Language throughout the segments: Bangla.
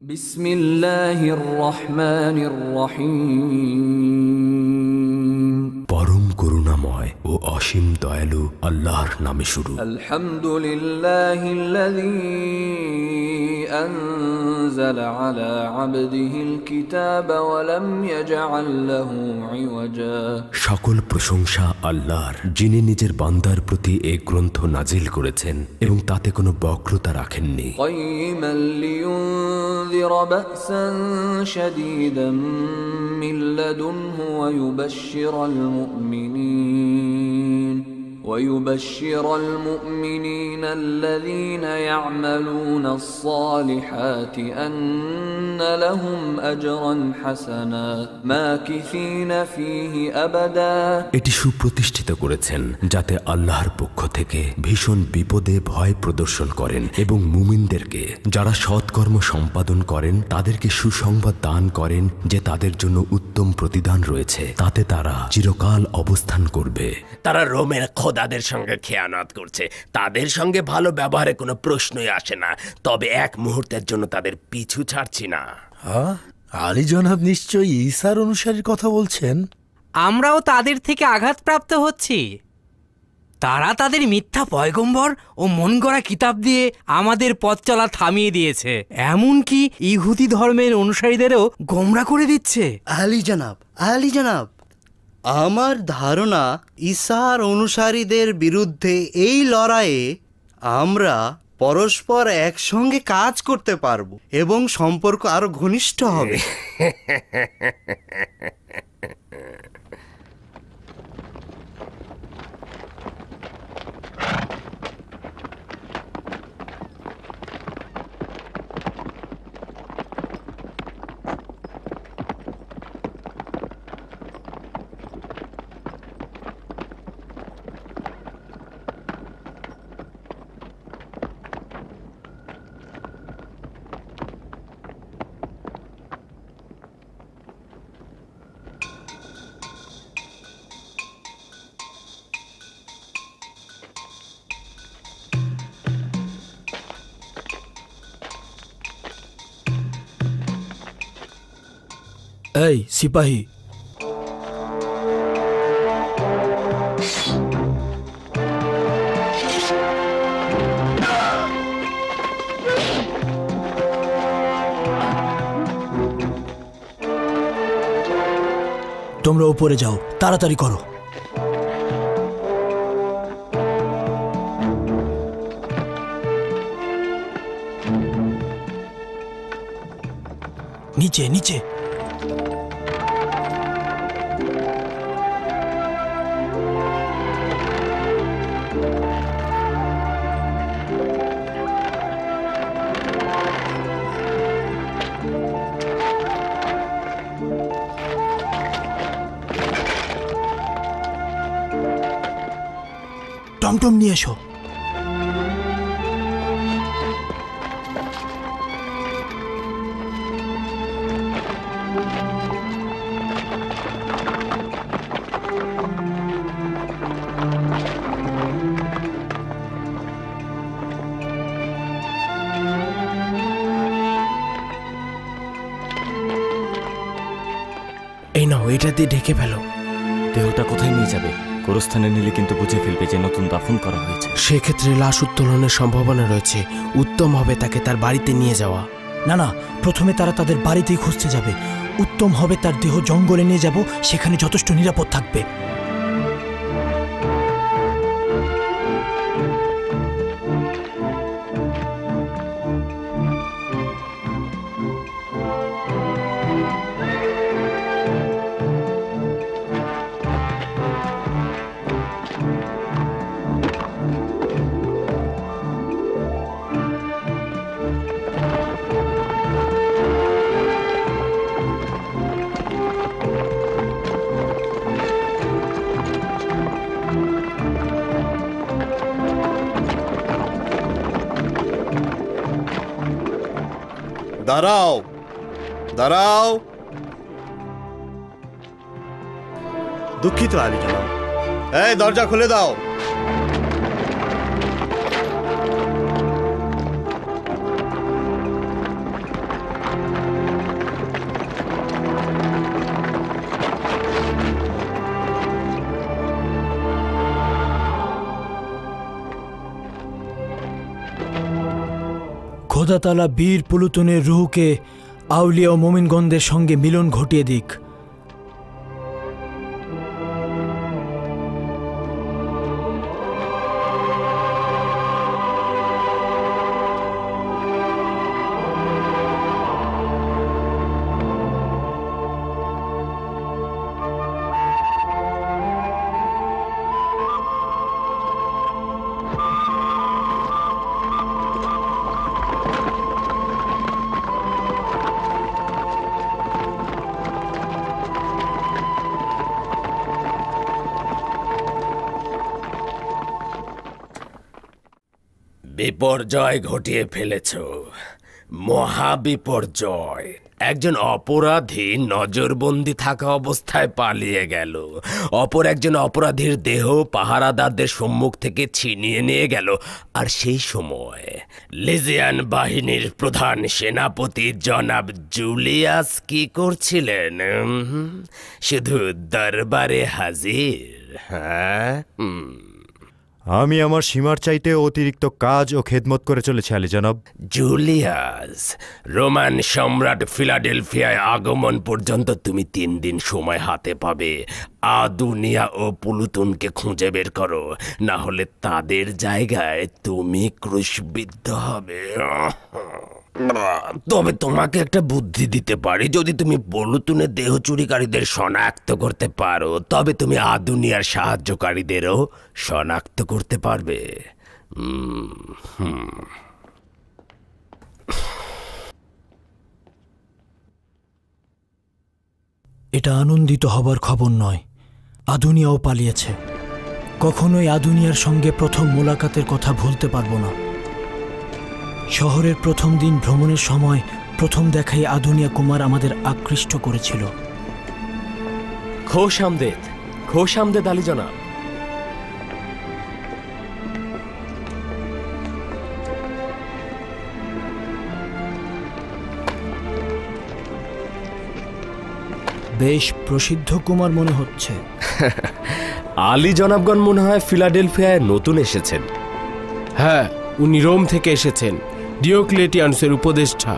বিসমিল্লাহির রহমানির রহিম। পরম করুণাময় ও অসীম দয়ালু আল্লাহর নামে শুরু। আলহামদুলিল্লাহিল্লাযী আনজালা আলা আবদিহিল কিতাবা ওয়া লাম ইয়াজআল লাহু ইওয়াজা। সকল প্রশংসা আল্লাহর, যিনি নিজের বান্দার প্রতি এই গ্রন্থ নাজিল করেছেন এবং তাতে কোনো বক্রতা রাখেননি। কাইয়িমান লিয়ুনযিরা বা'সান শাদীদান মিন লাদুনহু ويبشر المؤمنين الذين يعملون الصالحات أن لهم أجرا حسنا ماكثين فيه أبدا। এটি সুপ্রতিষ্ঠিত করেছেন যাতে আল্লাহর পক্ষ থেকে ভীষণ বিপদে ভয় প্রদর্শন করেন এবং মুমিনদেরকে যারা সৎকর্ম সম্পাদন করেন তাদেরকে সুসংবাদ দান করেন যে তাদের জন্য উত্তম প্রতিদান রয়েছে, তাতে তারা চিরকাল অবস্থান করবে। তারা রোমের খোদাদের সঙ্গে খেয়ানত করছে, তাদের সঙ্গে ভালো ব্যবহারে কোনো প্রশ্নই আসে না, তবে এক মুহূর্তের জন্য তাদের পিছু ছাড়ছি না। আলী জনাব নিশ্চয়ই ঈসার অনুসারীর কথা বলছেন। আমরাও তাদের থেকে আঘাতপ্রাপ্ত হচ্ছি। তারা তাদের মিথ্যা পয়গম্বর ও মন গড়া কিতাব দিয়ে আমাদের পথ চলা থামিয়ে দিয়েছে, এমনকি ইহুদি ধর্মের অনুসারীদেরও গোমরা করে দিচ্ছে। আলী জনাব, আমার ধারণা ঈসার অনুসারীদের বিরুদ্ধে এই লড়াইয়ে আমরা পরস্পর একসঙ্গে কাজ করতে পারবো এবং সম্পর্ক আরো ঘনিষ্ঠ হবে। এই সিপাহী, তোমরা উপরে যাও, তাড়াতাড়ি করো। নিচে নিচে। টমটম নিয়ে এসো। এই নাও, এটা দিয়ে ঢেকে ফেলো। দেহটা কোথায় নিয়ে যাবে? গোরস্থানে নিলে কিন্তু বুঝে ফেলবে যে নতুন দাফন করা হয়েছে। সেক্ষেত্রে লাশ উত্তোলনের সম্ভাবনা রয়েছে। উত্তম হবে তাকে তার বাড়িতে নিয়ে যাওয়া। না না, প্রথমে তারা তাদের বাড়িতেই খুঁজতে যাবে। উত্তম হবে তার দেহ জঙ্গলে নিয়ে যাব, সেখানে যথেষ্ট নিরাপদ থাকবে। দাঁড়াও দাঁড়াও। দুঃখিত আলী জনাব, এই দরজা খুলে দাও। খোদা তাআলা বীর পুলুতনের রুহকে আউলিয়া ও মুমিনগণদের সঙ্গে মিলন ঘটিয়ে দিক। বিপর্যয় ঘটিয়ে ফেলেছ, মহা বিপর্যয়। একজন অপরাধী নজরবন্দি থাকা অবস্থায় পালিয়ে গেল, অপর একজন অপরাধীর দেহ পাহারাদারদের সম্মুখ থেকে ছিনিয়ে নিয়ে গেল। আর সেই সময় লিজিয়ান বাহিনীর প্রধান সেনাপতি জনাব জুলিয়াস কি করছিলেন? শুধু দরবারে হাজির। হ্যাঁ, আমি আমার সীমার চাইতে অতিরিক্ত কাজ ও খেদমত করে চলেছি আলী জনাব। জুলিয়াস, রোমান সম্রাট ফিলাডেলফিয়ায় আগমন পর্যন্ত তুমি 3 দিন সময় হাতে পাবে। আদুনিয়া ও পুলুতুনকে খুঁজে বের করো, না হলে তাদের জায়গায় তুমি ক্রুশবিদ্ধ হবে। তবে তোমাকে একটা বুদ্ধি দিতে পারি, যদি তুমি পুলুতুনের দেহ চুরিকারীদের শনাক্ত করতে পারো, তবে তুমি আদুনিয়ার সাহায্যকারীদেরও শনাক্ত করতে পারবে। এটা আনন্দিত হবার খবর নয়। আদুনিয়াও পালিয়েছে। কখনোই আদুনিয়ার সঙ্গে প্রথম মোলাকাতের কথা ভুলতে পারবো না। শহরের প্রথম দিন ভ্রমণের সময় প্রথম দেখাই আদুনিয়া কুমার আমাদের আকৃষ্ট করেছিল। খোশ আমদেদ, খোশ আমদেদ আলী জনাব। বেশ প্রসিদ্ধ কুমার মনে হচ্ছে। আলী জনাবগণ মনে হয় ফিলাডেলফিয়ায় নতুন এসেছেন। হ্যাঁ, উনি রোম থেকে এসেছেন, ডিওক্লেটিয়ানসের উপদেষ্টা।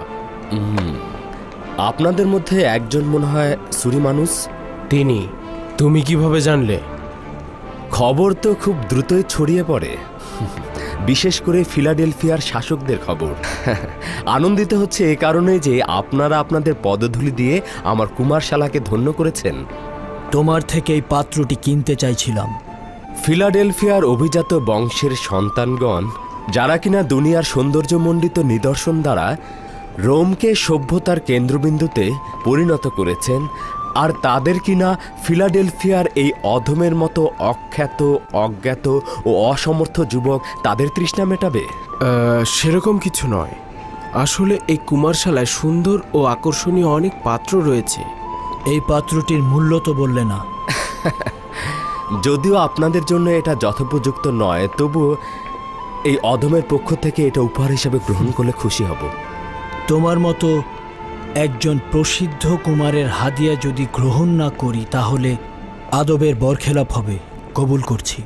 আপনাদের মধ্যে একজন মনে হয় সুরিমানুস। তিনি। তুমি কিভাবে জানলে? খবর তো খুব দ্রুতই ছড়িয়ে পড়ে, বিশেষ করে ফিলাডেলফিয়ার শাসকদের খবর। আনন্দিত হচ্ছে এ কারণে যে আপনারা আপনাদের পদধূলি দিয়ে আমার কুমারশালাকে ধন্য করেছেন। তোমার থেকে এই পাত্রটি কিনতে চাইছিলাম। ফিলাডেলফিয়ার অভিজাত বংশের সন্তানগণ, যারা কিনা দুনিয়ার সৌন্দর্যমণ্ডিত নিদর্শন দ্বারা রোমকে সভ্যতার কেন্দ্রবিন্দুতে পরিণত করেছেন, আর তাদের কিনা ফিলাডেলফিয়ার এই অধমের মতো অখ্যাত, অজ্ঞাত ও অসমর্থ যুবক তাদের তৃষ্ণা মেটাবে? সেরকম কিছু নয়। আসলে এই কুমারশালায় সুন্দর ও আকর্ষণীয় অনেক পাত্র রয়েছে। এই পাত্রটির মূল্য তো বললে না। যদিও আপনাদের জন্য এটা যথোপযুক্ত নয়, তবুও এই অধমের পক্ষ থেকে এটা উপহার হিসেবে গ্রহণ করলে খুশি হব। তোমার মতো একজন প্রসিদ্ধ কুমারের হাদিয়া যদি গ্রহণ না করি, তাহলে আদবের বরখেলাপ হবে। কবুল করছি।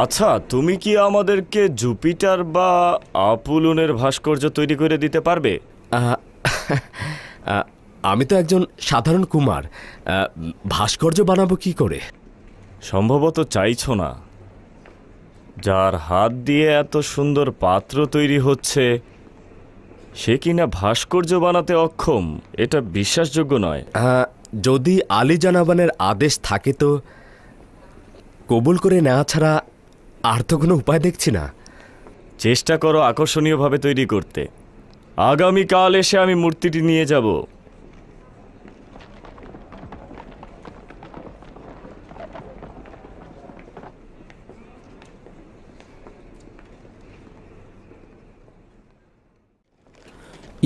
আচ্ছা, তুমি কি আমাদেরকে জুপিটার বা আপুলনের ভাস্কর্য তৈরি করে দিতে পারবে? আমি তো একজন সাধারণ কুমার, ভাস্কর্য বানাবো কি করে? সম্ভবত চাইছো না। যার হাত দিয়ে এত সুন্দর পাত্র তৈরি হচ্ছে, সে কিনা ভাস্কর্য বানাতে অক্ষম, এটা বিশ্বাসযোগ্য নয়। যদি আলী জানাবানের আদেশ থাকে তো কবুল করে নেওয়া ছাড়া আর তো কোনো উপায় দেখছি না। চেষ্টা করো আকর্ষণীয়ভাবে তৈরি করতে। আগামীকাল এসে আমি মূর্তিটি নিয়ে যাব।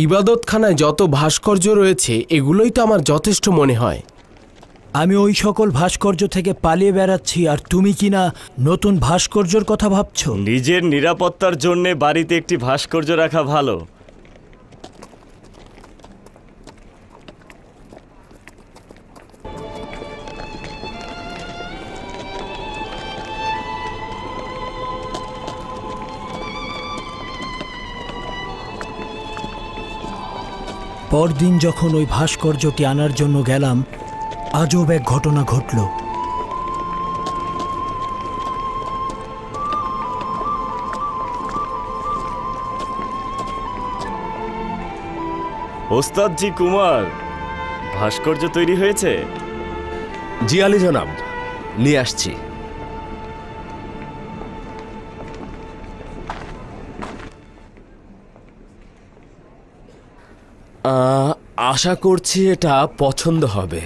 ইবাদতখানায় যত ভাস্কর্য রয়েছে, এগুলোই তো আমার যথেষ্ট মনে হয়। আমি ওই সকল ভাস্কর্য থেকে পালিয়ে বেড়াচ্ছি, আর তুমি কিনা নতুন ভাস্কর্যর কথা ভাবছো? নিজের নিরাপত্তার জন্য বাড়িতে একটি ভাস্কর্য রাখা ভালো। পরদিন যখন ওই ভাস্কর্যটি আনার জন্য গেলাম, আজব এক ঘটনা ঘটল। ওস্তাদজি কুমার, ভাস্কর্য তৈরি হয়েছে? জি আলী জনাব, নিয়ে আসছি। আশা করছি এটা পছন্দ হবে।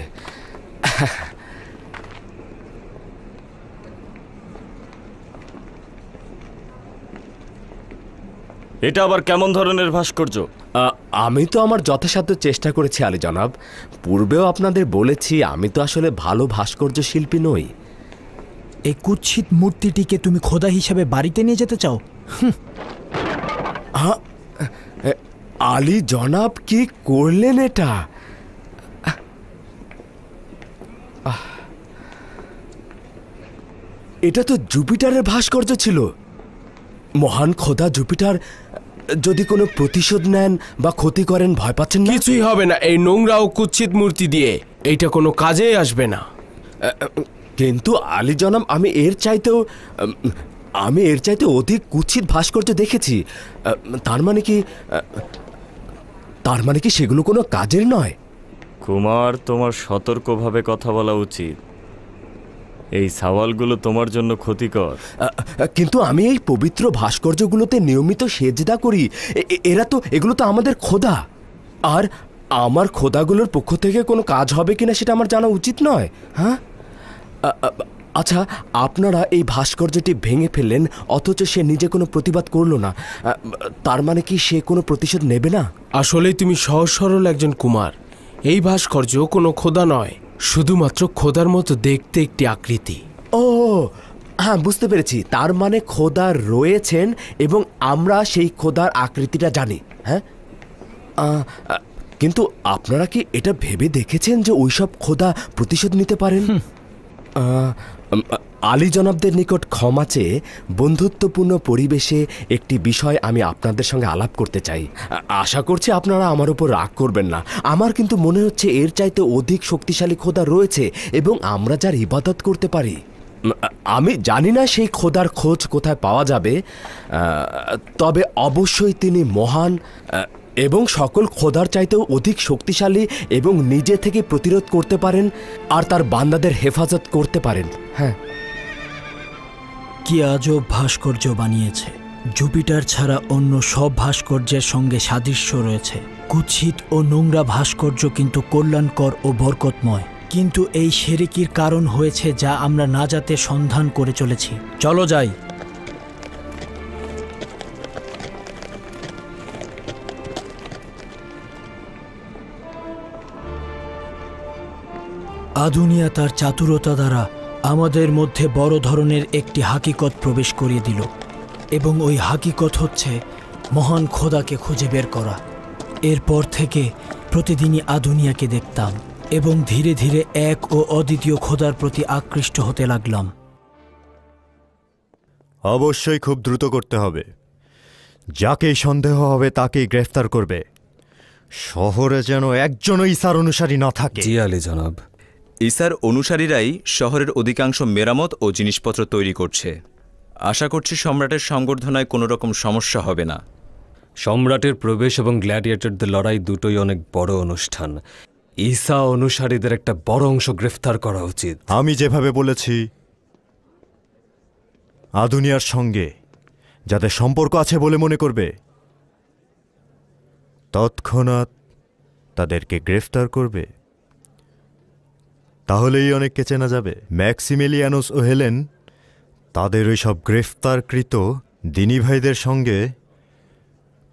এটা আবার কেমন ধরনের ভাস্কর্য? আমি তো আমার যথাসাধ্য চেষ্টা করেছি আলী জনাব। পূর্বেও আপনাদের বলেছি আমি তো আসলে ভালো ভাস্কর্য শিল্পী নই। এই কুৎসিত মূর্তিটিকে তুমি খোদা হিসাবে বাড়িতে নিয়ে যেতে চাও? আলী জনাব, কি করলেন এটা? এটা তো জুপিটারের ভাস্কর্য ছিল। মহান খোদা জুপিটার যদি কোনো প্রতিশোধ নেন বা ক্ষতি করেন, ভয় পাচ্ছেন না? কিছুই হবে না এই নোংরা ও কুৎসিত মূর্তি দিয়ে। এইটা কোনো কাজেই আসবে না। কিন্তু আলী জনাব, আমি এর চাইতে অধিক কুৎসিত ভাস্কর্য দেখেছি। তার মানে কি সেগুলো কোনো কাজের নয়? কুমার, তোমার সতর্কভাবে কথা বলা উচিত। এই সওয়ালগুলো তোমার জন্য ক্ষতিকর। কিন্তু আমি এই পবিত্র ভাস্কর্যগুলোতে নিয়মিত সেজদা করি। এগুলো তো আমাদের খোদা। আর আমার খোদাগুলোর পক্ষ থেকে কোনো কাজ হবে কিনা সেটা আমার জানা উচিত নয়। হ্যাঁ, আচ্ছা, আপনারা এই ভাস্কর্যটি ভেঙে ফেললেন, অথচ সে নিজে কোনো প্রতিবাদ করলো না। তার মানে কি সে কোনো প্রতিশোধ নেবে না? আসলেই তুমি সহজ সরল একজন কুমার। এই ভাস্কর্য কোনো খোদা নয়, শুধুমাত্র খোদার মতো দেখতে একটি আকৃতি। ও হ্যাঁ, বুঝতে পেরেছি। তার মানে খোদা রয়েছেন এবং আমরা সেই খোদার আকৃতিটা জানি। হ্যাঁ, কিন্তু আপনারা কি এটা ভেবে দেখেছেন যে ওইসব খোদা প্রতিশোধ নিতে পারেন? আলী জনাবদের নিকট ক্ষমা চেয়ে বন্ধুত্বপূর্ণ পরিবেশে একটি বিষয় আমি আপনাদের সঙ্গে আলাপ করতে চাই। আশা করছি আপনারা আমার উপর রাগ করবেন না। আমার কিন্তু মনে হচ্ছে এর চাইতে অধিক শক্তিশালী খোদা রয়েছে এবং আমরা যার ইবাদত করতে পারি। আমি জানি না সেই খোদার খোঁজ কোথায় পাওয়া যাবে, তবে অবশ্যই তিনি মহান এবং সকল খোদার চাইতেও অধিক শক্তিশালী এবং নিজে থেকে প্রতিরোধ করতে পারেন আর তার বান্দাদের হেফাজত করতে পারেন। হ্যাঁ, কি আজব ভাস্কর্য বানিয়েছে! জুপিটার ছাড়া অন্য সব ভাস্কর্যের সঙ্গে সাদৃশ্য রয়েছে। কুৎসিত ও নোংরা ভাস্কর্য কিন্তু কল্যাণকর ও বরকতময়। কিন্তু এই শিরকির কারণ হয়েছে যা আমরা নাজাতের সন্ধান করে চলেছি। চলো যাই। আদুনিয়া তার চাতুরতা দ্বারা আমাদের মধ্যে বড় ধরনের একটি হাকিকত প্রবেশ করিয়ে দিল, এবং ওই হাকিকত হচ্ছে মহান খোদাকে খুঁজে বের করা। এরপর থেকে প্রতিদিনই আদুনিয়াকে দেখতাম এবং ধীরে ধীরে এক ও অদ্বিতীয় খোদার প্রতি আকৃষ্ট হতে লাগলাম। অবশ্যই খুব দ্রুত করতে হবে। যাকেই সন্দেহ হবে তাকেই গ্রেফতার করবে। শহরে যেন একজনও ঈসার অনুসারী না থাকে। জি আলী জনাব। ঈসার অনুসারীরাই শহরের অধিকাংশ মেরামত ও জিনিসপত্র তৈরি করছে। আশা করছি সম্রাটের সংবর্ধনায় কোনো রকম সমস্যা হবে না। সম্রাটের প্রবেশ এবং গ্ল্যাডিয়েটরদের লড়াই দুটোই অনেক বড় অনুষ্ঠান। ঈসা অনুসারীদের একটা বড় অংশ গ্রেফতার করা উচিত। আমি যেভাবে বলেছি, আদুনিয়ার সঙ্গে যাদের সম্পর্ক আছে বলে মনে করবে, তৎক্ষণাৎ তাদেরকে গ্রেফতার করবে। তাহলেই অনেককে চেনা যাবে। ম্যাক্সিমিলিয়ানুস ও হেলেন তাদের ওই সব গ্রেফতারকৃত দিনী ভাইদের সঙ্গে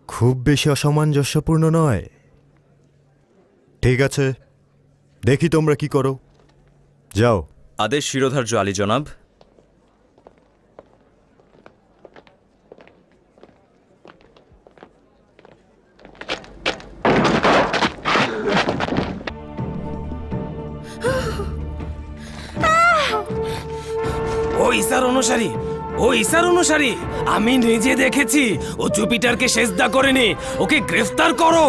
খুব বেশি অসামঞ্জস্যপূর্ণ নয়। ঠিক আছে, দেখি তোমরা কি করো। যাও। আদেশ শিরোধার্য আলী জনাব। ও ঈসার অনুসারী, ও ঈসার অনুসারী, আমি নিজে দেখেছি ও জুপিটারকে সেজদা করেনি। ওকে গ্রেফতার করো।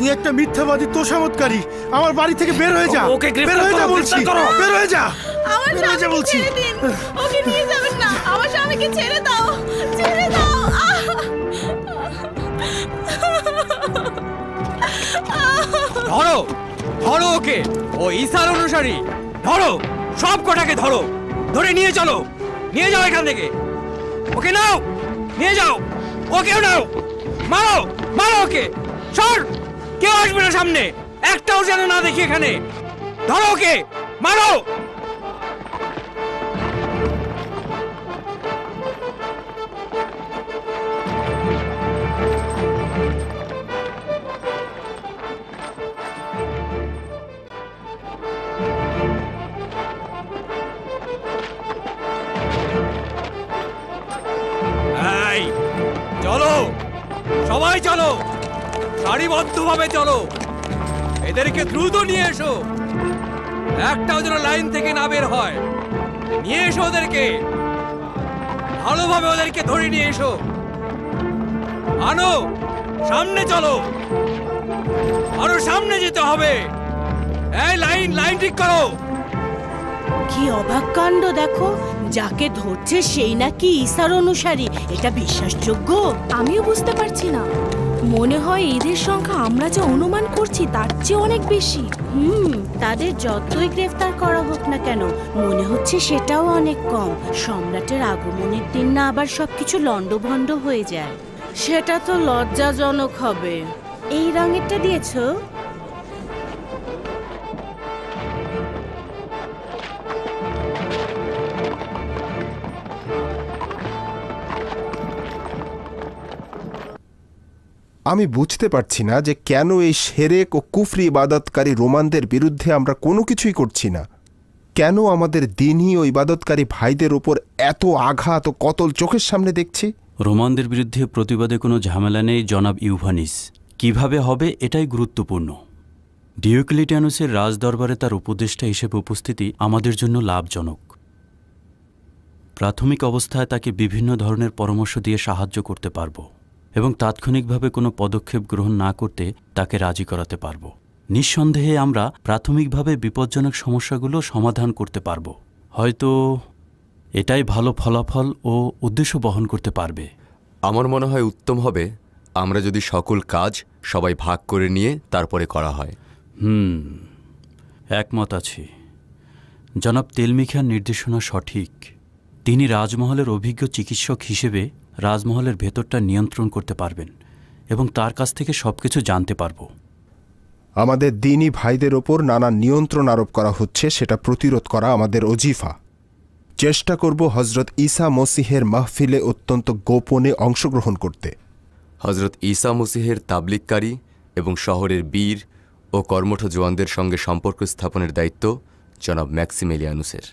তুই একটা মিথ্যাবাদী তোষামতকারী। আমার বাড়ি থেকে বের হয়ে যা। ওকে বের হয়ে যা বলছি, বের হয়ে যা। আমার স্বামীকে ছেড়ে দিন, ওকে নিয়ে যাবেন না। আমার স্বামীকে ছেড়ে দাও, ছেড়ে দাও। ধরো ধরো ওকে, ও ঈসার অনুসারী। ধরো, সব কটাকে ধরো, ধরে নিয়ে চলো, নিয়ে যাও এখান থেকে। ওকে নাও, নিয়ে যাও, ওকেও নাও, মারো মারো ওকে। সর, কেউ আসবে না সামনে, একটাও যেন না দেখি এখানে। ধরো ওকে, মারো। চলো, সবাই চলো, সারিবদ্ধভাবে চলো। এদেরকে দ্রুত নিয়ে এসো, একটাও যেন লাইন থেকে না বের হয়। নিয়ে এসো ওদেরকে, ভালোভাবে ওদেরকে ধরে নিয়ে এসো। আনো, সামনে চলো, আরো সামনে যেতে হবে। এই লাইন ঠিক করো। কি অবাক কাণ্ড দেখো, যাকে ধরছে সেই নাকি ঈসার অনুসারী। এটা বিশ্বাসযোগ্য? আমিও বুঝতে পারছি না। মনে হয় এদের সংখ্যা আমরা যে অনুমান করছি তার চেয়ে অনেক বেশি। তাদের যতই গ্রেফতার করা হোক না কেন, মনে হচ্ছে সেটাও অনেক কম। সম্রাটের আগমনের দিন না আবার সবকিছু লন্ডভন্ড হয়ে যায়, সেটা তো লজ্জাজনক হবে। এই রঙেরটা দিয়েছো? আমি বুঝতে পারছি না যে কেন এই শিরক ও কুফরি ইবাদতকারী রোমানদের বিরুদ্ধে আমরা কোনো কিছুই করছি না। কেন আমাদের দ্বীনি ও ইবাদতকারী ভাইদের ওপর এত আঘাত ও কতল চোখের সামনে দেখছি? রোমানদের বিরুদ্ধে প্রতিবাদে কোনো ঝামেলা নেই জনাব ইউভানিস। কিভাবে হবে এটাই গুরুত্বপূর্ণ। ডিওক্লিটিয়ানুসের রাজদরবারে তার উপদেষ্টা হিসেবে উপস্থিতি আমাদের জন্য লাভজনক। প্রাথমিক অবস্থায় তাকে বিভিন্ন ধরনের পরামর্শ দিয়ে সাহায্য করতে পারব এবং তাৎক্ষণিকভাবে কোনো পদক্ষেপ গ্রহণ না করতে তাকে রাজি করাতে পারব। নিঃসন্দেহে আমরা প্রাথমিকভাবে বিপজ্জনক সমস্যাগুলো সমাধান করতে পারব। হয়তো এটাই ভালো ফলাফল ও উদ্দেশ্য বহন করতে পারবে। আমার মনে হয় উত্তম হবে আমরা যদি সকল কাজ সবাই ভাগ করে নিয়ে তারপরে করা হয়। একমত আছি। জনাব তেলমিখার নির্দেশনা সঠিক। তিনি রাজমহলের অভিজ্ঞ চিকিৎসক হিসেবে রাজমহলের ভেতরটা নিয়ন্ত্রণ করতে পারবেন এবং তার কাছ থেকে সবকিছু জানতে পারব। আমাদের দ্বীনি ভাইদের ওপর নানা নিয়ন্ত্রণ আরোপ করা হচ্ছে, সেটা প্রতিরোধ করা আমাদের ওজিফা। চেষ্টা করব হজরত ঈসা মসিহের মাহফিলে অত্যন্ত গোপনে অংশগ্রহণ করতে। হজরত ঈসা মসিহের তাবলিগকারী এবং শহরের বীর ও কর্মঠ জওয়ানদের সঙ্গে সম্পর্ক স্থাপনের দায়িত্ব জনাব ম্যাক্সিমিলিয়ানুসের।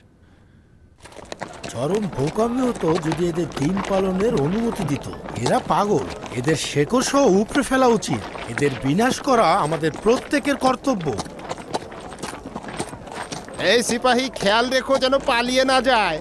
চরম বোকামি হতো যদি এদের দিন পালনের অনুমতি দিত। এরা পাগল, এদের শেকড় সহ উপড়ে ফেলা উচিত। এদের বিনাশ করা আমাদের প্রত্যেকের কর্তব্য। এই সিপাহী, খেয়াল রেখো যেন পালিয়ে না যায়।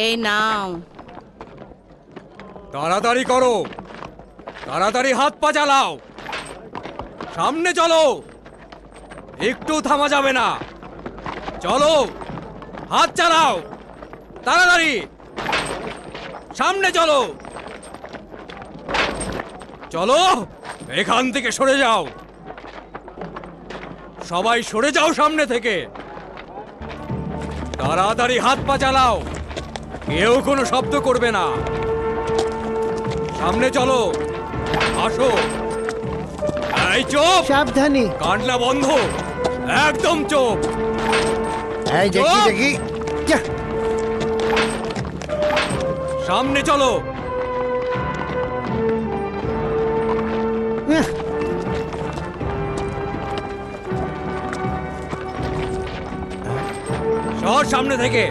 এই নাও। তাড়াতাড়ি করো, তাড়াতাড়ি হাত পা চালাও, সামনে চলো, একটু থামা যাবে না। চলো, হাত চালাও, তাড়াতাড়ি সামনে চলো। চলো, এখান থেকে সরে যাও, সবাই সরে যাও সামনে থেকে। তাড়াতাড়ি হাত পা চালাও, কেউ কোনো শব্দ করবে না। সামনে চলো, আসো। এই চুপ, সাবধানে, কান্না বন্ধ, একদম চুপ। এই দেখি দেখি, সামনে চলো। সর সামনে থেকে।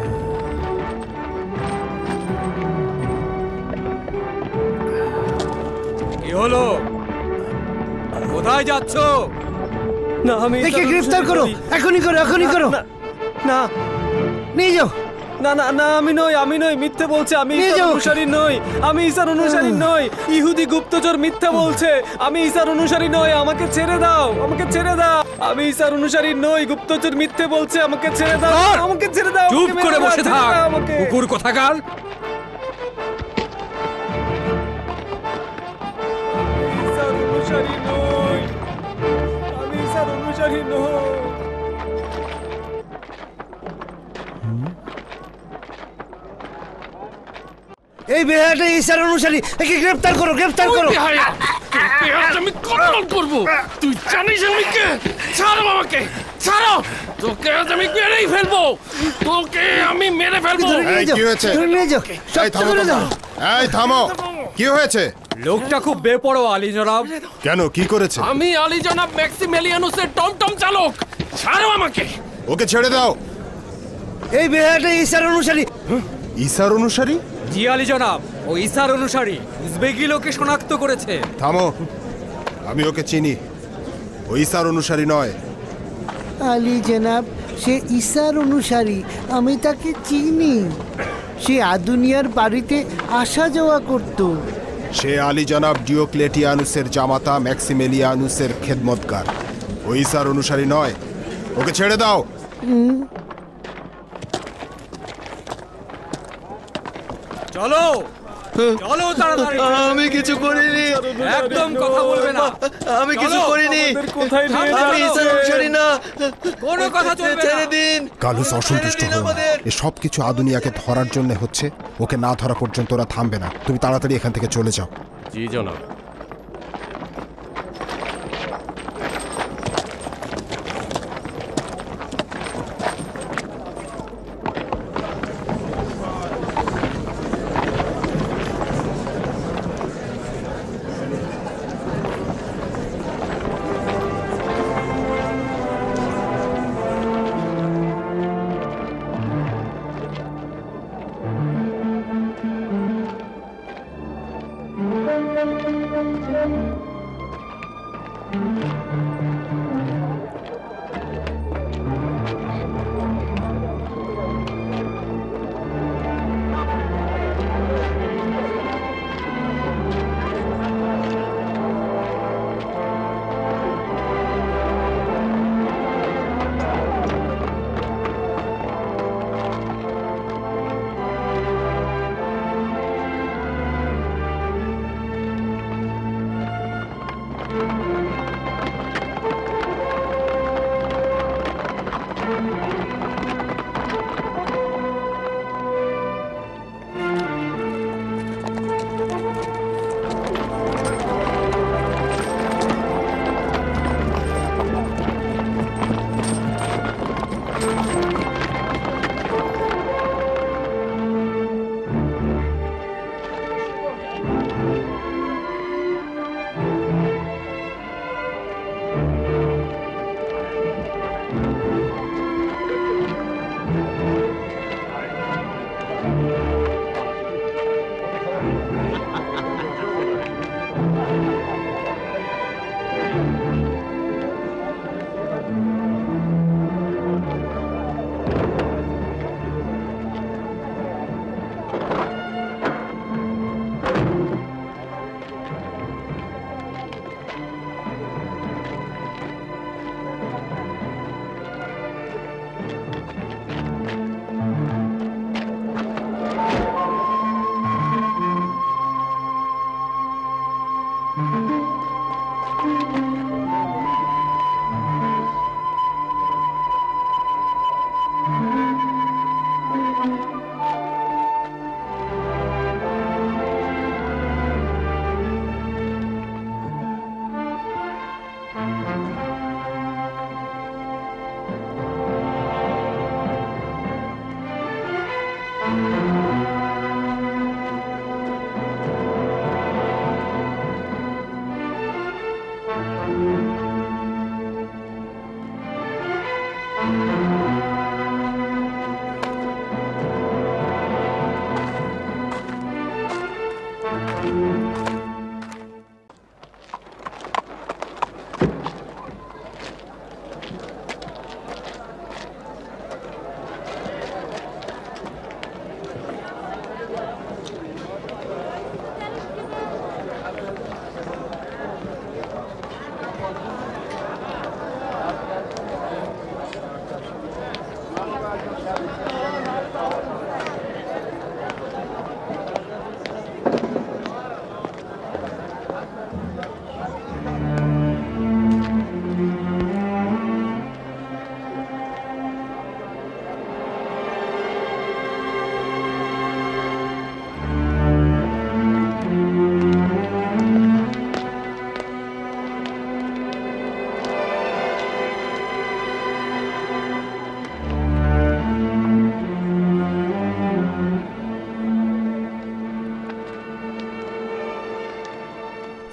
কি হলো, কোথায় যাচ্ছ? না আমি একে গ্রেফতার করো, এখনই করো, এখনই করো। না নিয়ে যাও। না না না, আমি নই, মিথ্যে বলছে। আমি ঈসার অনুসারী নই, আমি ঈসার অনুসারী নই। ইহুদি গুপ্তচর মিথ্যে বলছে, আমি ঈসার অনুসারী নই। আমাকে ছেড়ে দাও, আমাকে ছেড়ে দাও। আমি ঈসার অনুসারী নই, গুপ্তচর মিথ্যে বলছে। আমাকে ছেড়ে দাও, আমাকে ছেড়ে দাও। চুপ করে বসে থাক, কুকুর কোথাকার। ঈসার অনুসারী নই, আমি ঈসার অনুসারী নই। এই বেহায়াটা ঈসার অনুসারী, একে গ্রেফতার করো, গ্রেফতার করো। আমি কন্ট্রোল করব, তুই জানিস আমি কে? ছাড়ো আমাকে, ছাড়ো। তোকে আজ আমি মেরেই ফেলবো, তোকে আমি মেরে ফেলবো। কি হয়েছে? এই থামো, কি হয়েছে? লোকটা খুব বেপরোয়া আলী জনাব। কেন, কি করেছে? আমি আলী জনাব ম্যাক্সিমিলিয়ানুসের টমটম চালক। ছাড়ো আমাকে। ওকে ছেড়ে দাও। এই বেহায়াটা ঈসার অনুসারী। ঈসার অনুসারী? জি আলী জনাব, ও ঈসার অনুসারী। উজবেকি লোকে শনাক্ত করেছে। থামো, আমি ওকে চিনি। ও ঈসার অনুসারী নয়। আলী জনাব, সে ঈসার অনুসারী, আমি তাকে চিনি। সে আদুনিয়ার বাড়িতে আসা যাওয়া করত। সে আলী জনাব ডিওক্লেটিয়ানুসের জামাতা ম্যাক্সিমিলিয়ানুসের খেদমতগার। ও ঈসার অনুসারী নয়, ওকে ছেড়ে দাও। চলো চলো তাড়াতাড়ি। আমি কিছু করিনি, একদম কথা বলবে না। আমি কিছু করিনি, আমি ঈসার অনুসারী না। কোনো কথা চলবে না। ছেড়ে দিন। কালুস অসন্তুষ্ট হও না। এ সব কিছু আদুনিয়াকে ধরার জন্য হচ্ছে। ওকে না ধরা পর্যন্ত ওরা থামবে না। তুমি তাড়াতাড়ি এখান থেকে চলে যাও। জি জনাব।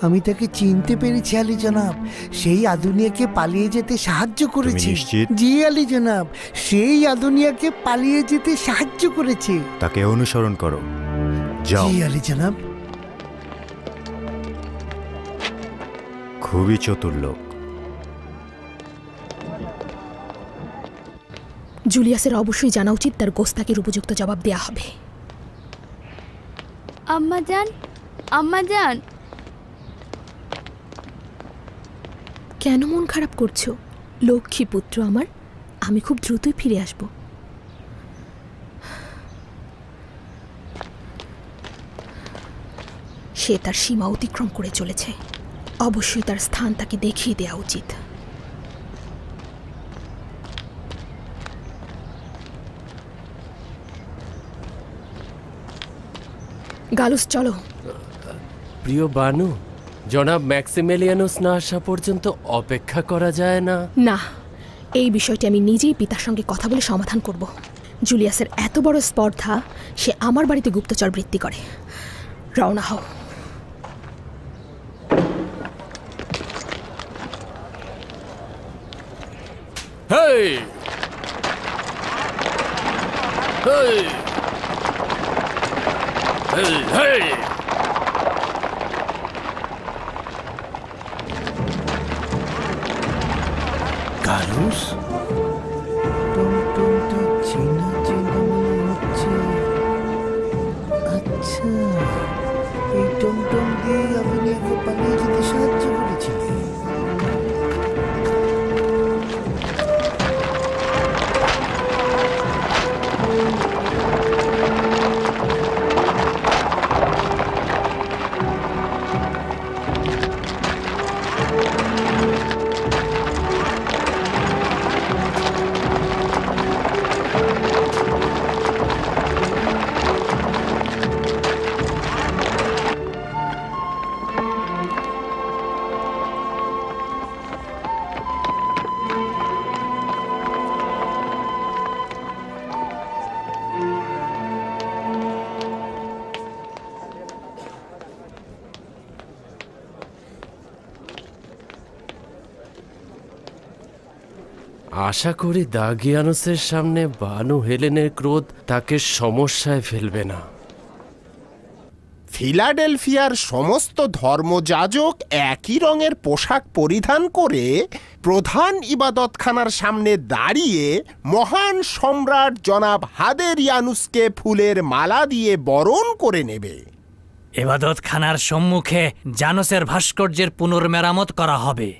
আমি তাকে চিনতে পেরেছি আলী জনাব, সেই আদুনিয়াকে পালিয়ে যেতে সাহায্য করেছে। জি আলী জনাব, সেই আদুনিয়াকে পালিয়ে যেতে সাহায্য করেছে। তাকে অনুসরণ করো, যাও। জি আলী জনাব। খুবই চতুর লোক। জুলিয়াসের অবশ্যই জানা উচিত তার গোস্তাকের উপযুক্ত জবাব দেয়া হবে। আম্মা জান, আম্মা জান। কেন মন খারাপ করছো লক্ষ্মী পুত্র আমার? আমি খুব দ্রুতই ফিরে আসব। সে তার সীমা অতিক্রম করে চলেছে, অবশ্যই তার স্থান তাকে দেখিয়ে দেওয়া উচিত। গালুস চলো। প্রিয় বানু, জনাব ম্যাক্সিমেলিয়ানুস না আসা পর্যন্ত অপেক্ষা করা যায় না? না, এই বিষয়টি আমি নিজেই পিতার সঙ্গে কথা বলে সমাধান করব। জুলিয়াসের এত বড় স্পর্ধা, সে আমার বাড়িতে গুপ্তচর বৃত্তি করে। রওনা হও। হেই হেই হেই হেই গালুস, টমটমটা চেনা চেনা মনে হচ্ছে। আচ্ছা, এই টমটম দিয়ে আদুনিয়াকে পালিয়ে যেতে সাহায্য করেছিলে। আশা করি দাগিয়ানুসের সামনে বানু হেলেনের ক্রোধ তাকে সমস্যায় ফেলবে না। ফিলাডেলফিয়ার সমস্ত ধর্মযাজক একই রঙের পোশাক পরিধান করে প্রধান ইবাদতখানার সামনে দাঁড়িয়ে মহান সম্রাট জনাব হাদেরিয়ানুসকে ফুলের মালা দিয়ে বরণ করে নেবে। ইবাদতখানার সম্মুখে জানুসের ভাস্কর্যের পুনর্মেরামত করা হবে।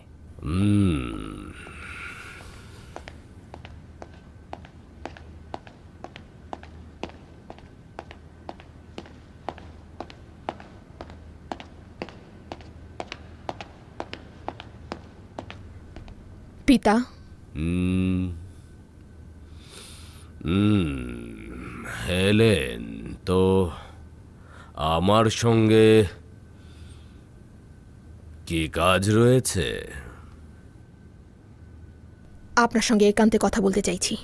পিতা, হেলেন তো আমার সঙ্গে কি কাজ রয়েছে? আপনার সঙ্গে একান্তে কথা বলতে চাইছি।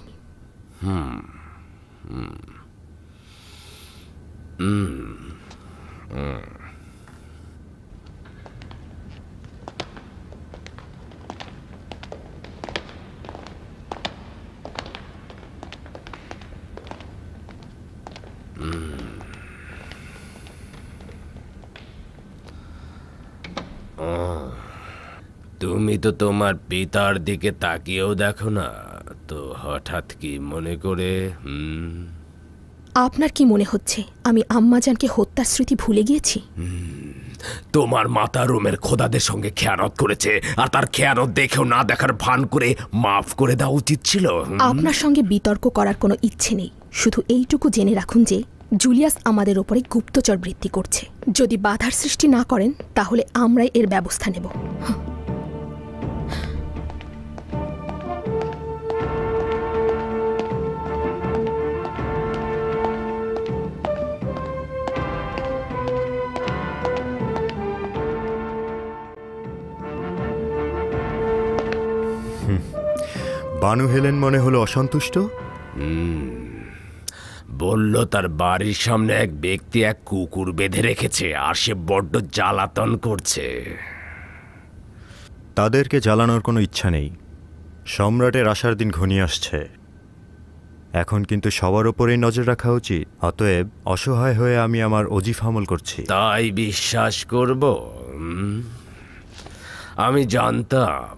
তুমি তো তোমার পিতার দিকে তাকিয়েও দেখো না, তো হঠাৎ কি মনে করে? আপনার কি মনে হচ্ছে আমি আম্মাজানকে হত্যার স্মৃতি ভুলে গিয়েছি? তোমার মাতা রোমের খোদাদের সঙ্গে খেয়ানত করেছে, আর তার খেয়ানত দেখেও না দেখার ভান করে মাফ করে দেওয়া উচিত ছিল। আপনার সঙ্গে বিতর্ক করার কোনো ইচ্ছে নেই, শুধু এইটুকু জেনে রাখুন যে জুলিয়াস আমাদের ওপরে গুপ্তচর বৃত্তি করছে। যদি বাধার সৃষ্টি না করেন তাহলে আমরাই এর ব্যবস্থা নেব। বানু হেলেন মনে হলো অসন্তুষ্ট। বলল তার বাড়ির সামনে এক ব্যক্তি এক কুকুর বেঁধে রেখেছে, আর সে বড্ড জ্বালাতন করছে। তাদেরকে জ্বালানোর কোনো ইচ্ছা নেই। সম্রাটের আসার দিন ঘনিয়ে আসছে, এখন কিন্তু সবার ওপরেই নজর রাখা উচিত। অতএব অসহায় হয়ে আমি আমার অজিফ আমল করছি। তাই বিশ্বাস করব? আমি জানতাম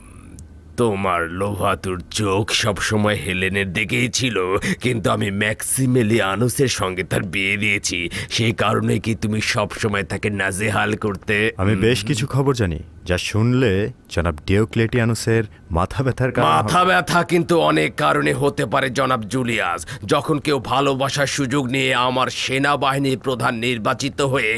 তোমার লোভাতুর চোখ সবসময় হেলেনের দিকেই ছিল, কিন্তু আমি ম্যাক্সিমিলিয়ানুসের সঙ্গে তার বিয়ে দিয়েছি, সেই কারণে কি তুমি সবসময় তাকে নাজেহাল করতে? আমি বেশ কিছু খবর জানি যা শুনলে জনাব ডিওক্লেটিয়ানুসের মাথা ব্যথার কারণ। মাথা ব্যথা কিন্তু অনেক কারণে হতে পারে জনাব জুলিয়াস। যখন কেউ ভালোবাসার সুযোগ নিয়ে আমার সেনাবাহিনীর প্রধান নির্বাচিত হয়ে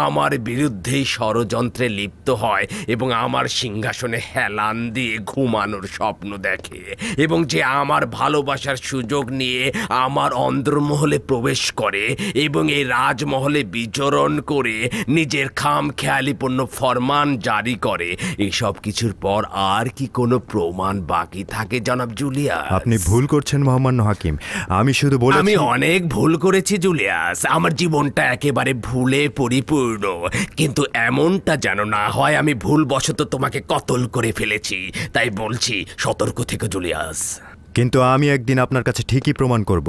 আমার বিরুদ্ধেই ষড়যন্ত্রে লিপ্ত হয় এবং আমার সিংহাসনে হেলান দিয়ে ঘুমানোর স্বপ্ন দেখে, এবং যে আমার ভালোবাসার সুযোগ নিয়ে আমার অন্দরমহলে প্রবেশ করে এবং এই রাজমহলে বিচরণ করে নিজের খামখেয়ালিপূর্ণ ফরমান জারি করে, এইসব কিছুর পর আর কি কোনো প্রমাণ বাকি থাকে জনাব জুলিয়াস? আপনি ভুল করছেন মহামান্য হাকিম। আমি শুধু বলেছি। আমি অনেক ভুল করেছি জুলিয়াস, আমার জীবনটা একেবারে ভুলে পরিপূর্ণ, কিন্তু এমনটা যেন না হয় আমি ভুলবশত তোমাকে কতল করে ফেলেছি। তাই বলছি, সতর্ক থেকো জুলিয়াস। কিন্তু আমি একদিন আপনার কাছে ঠিকই প্রমাণ করব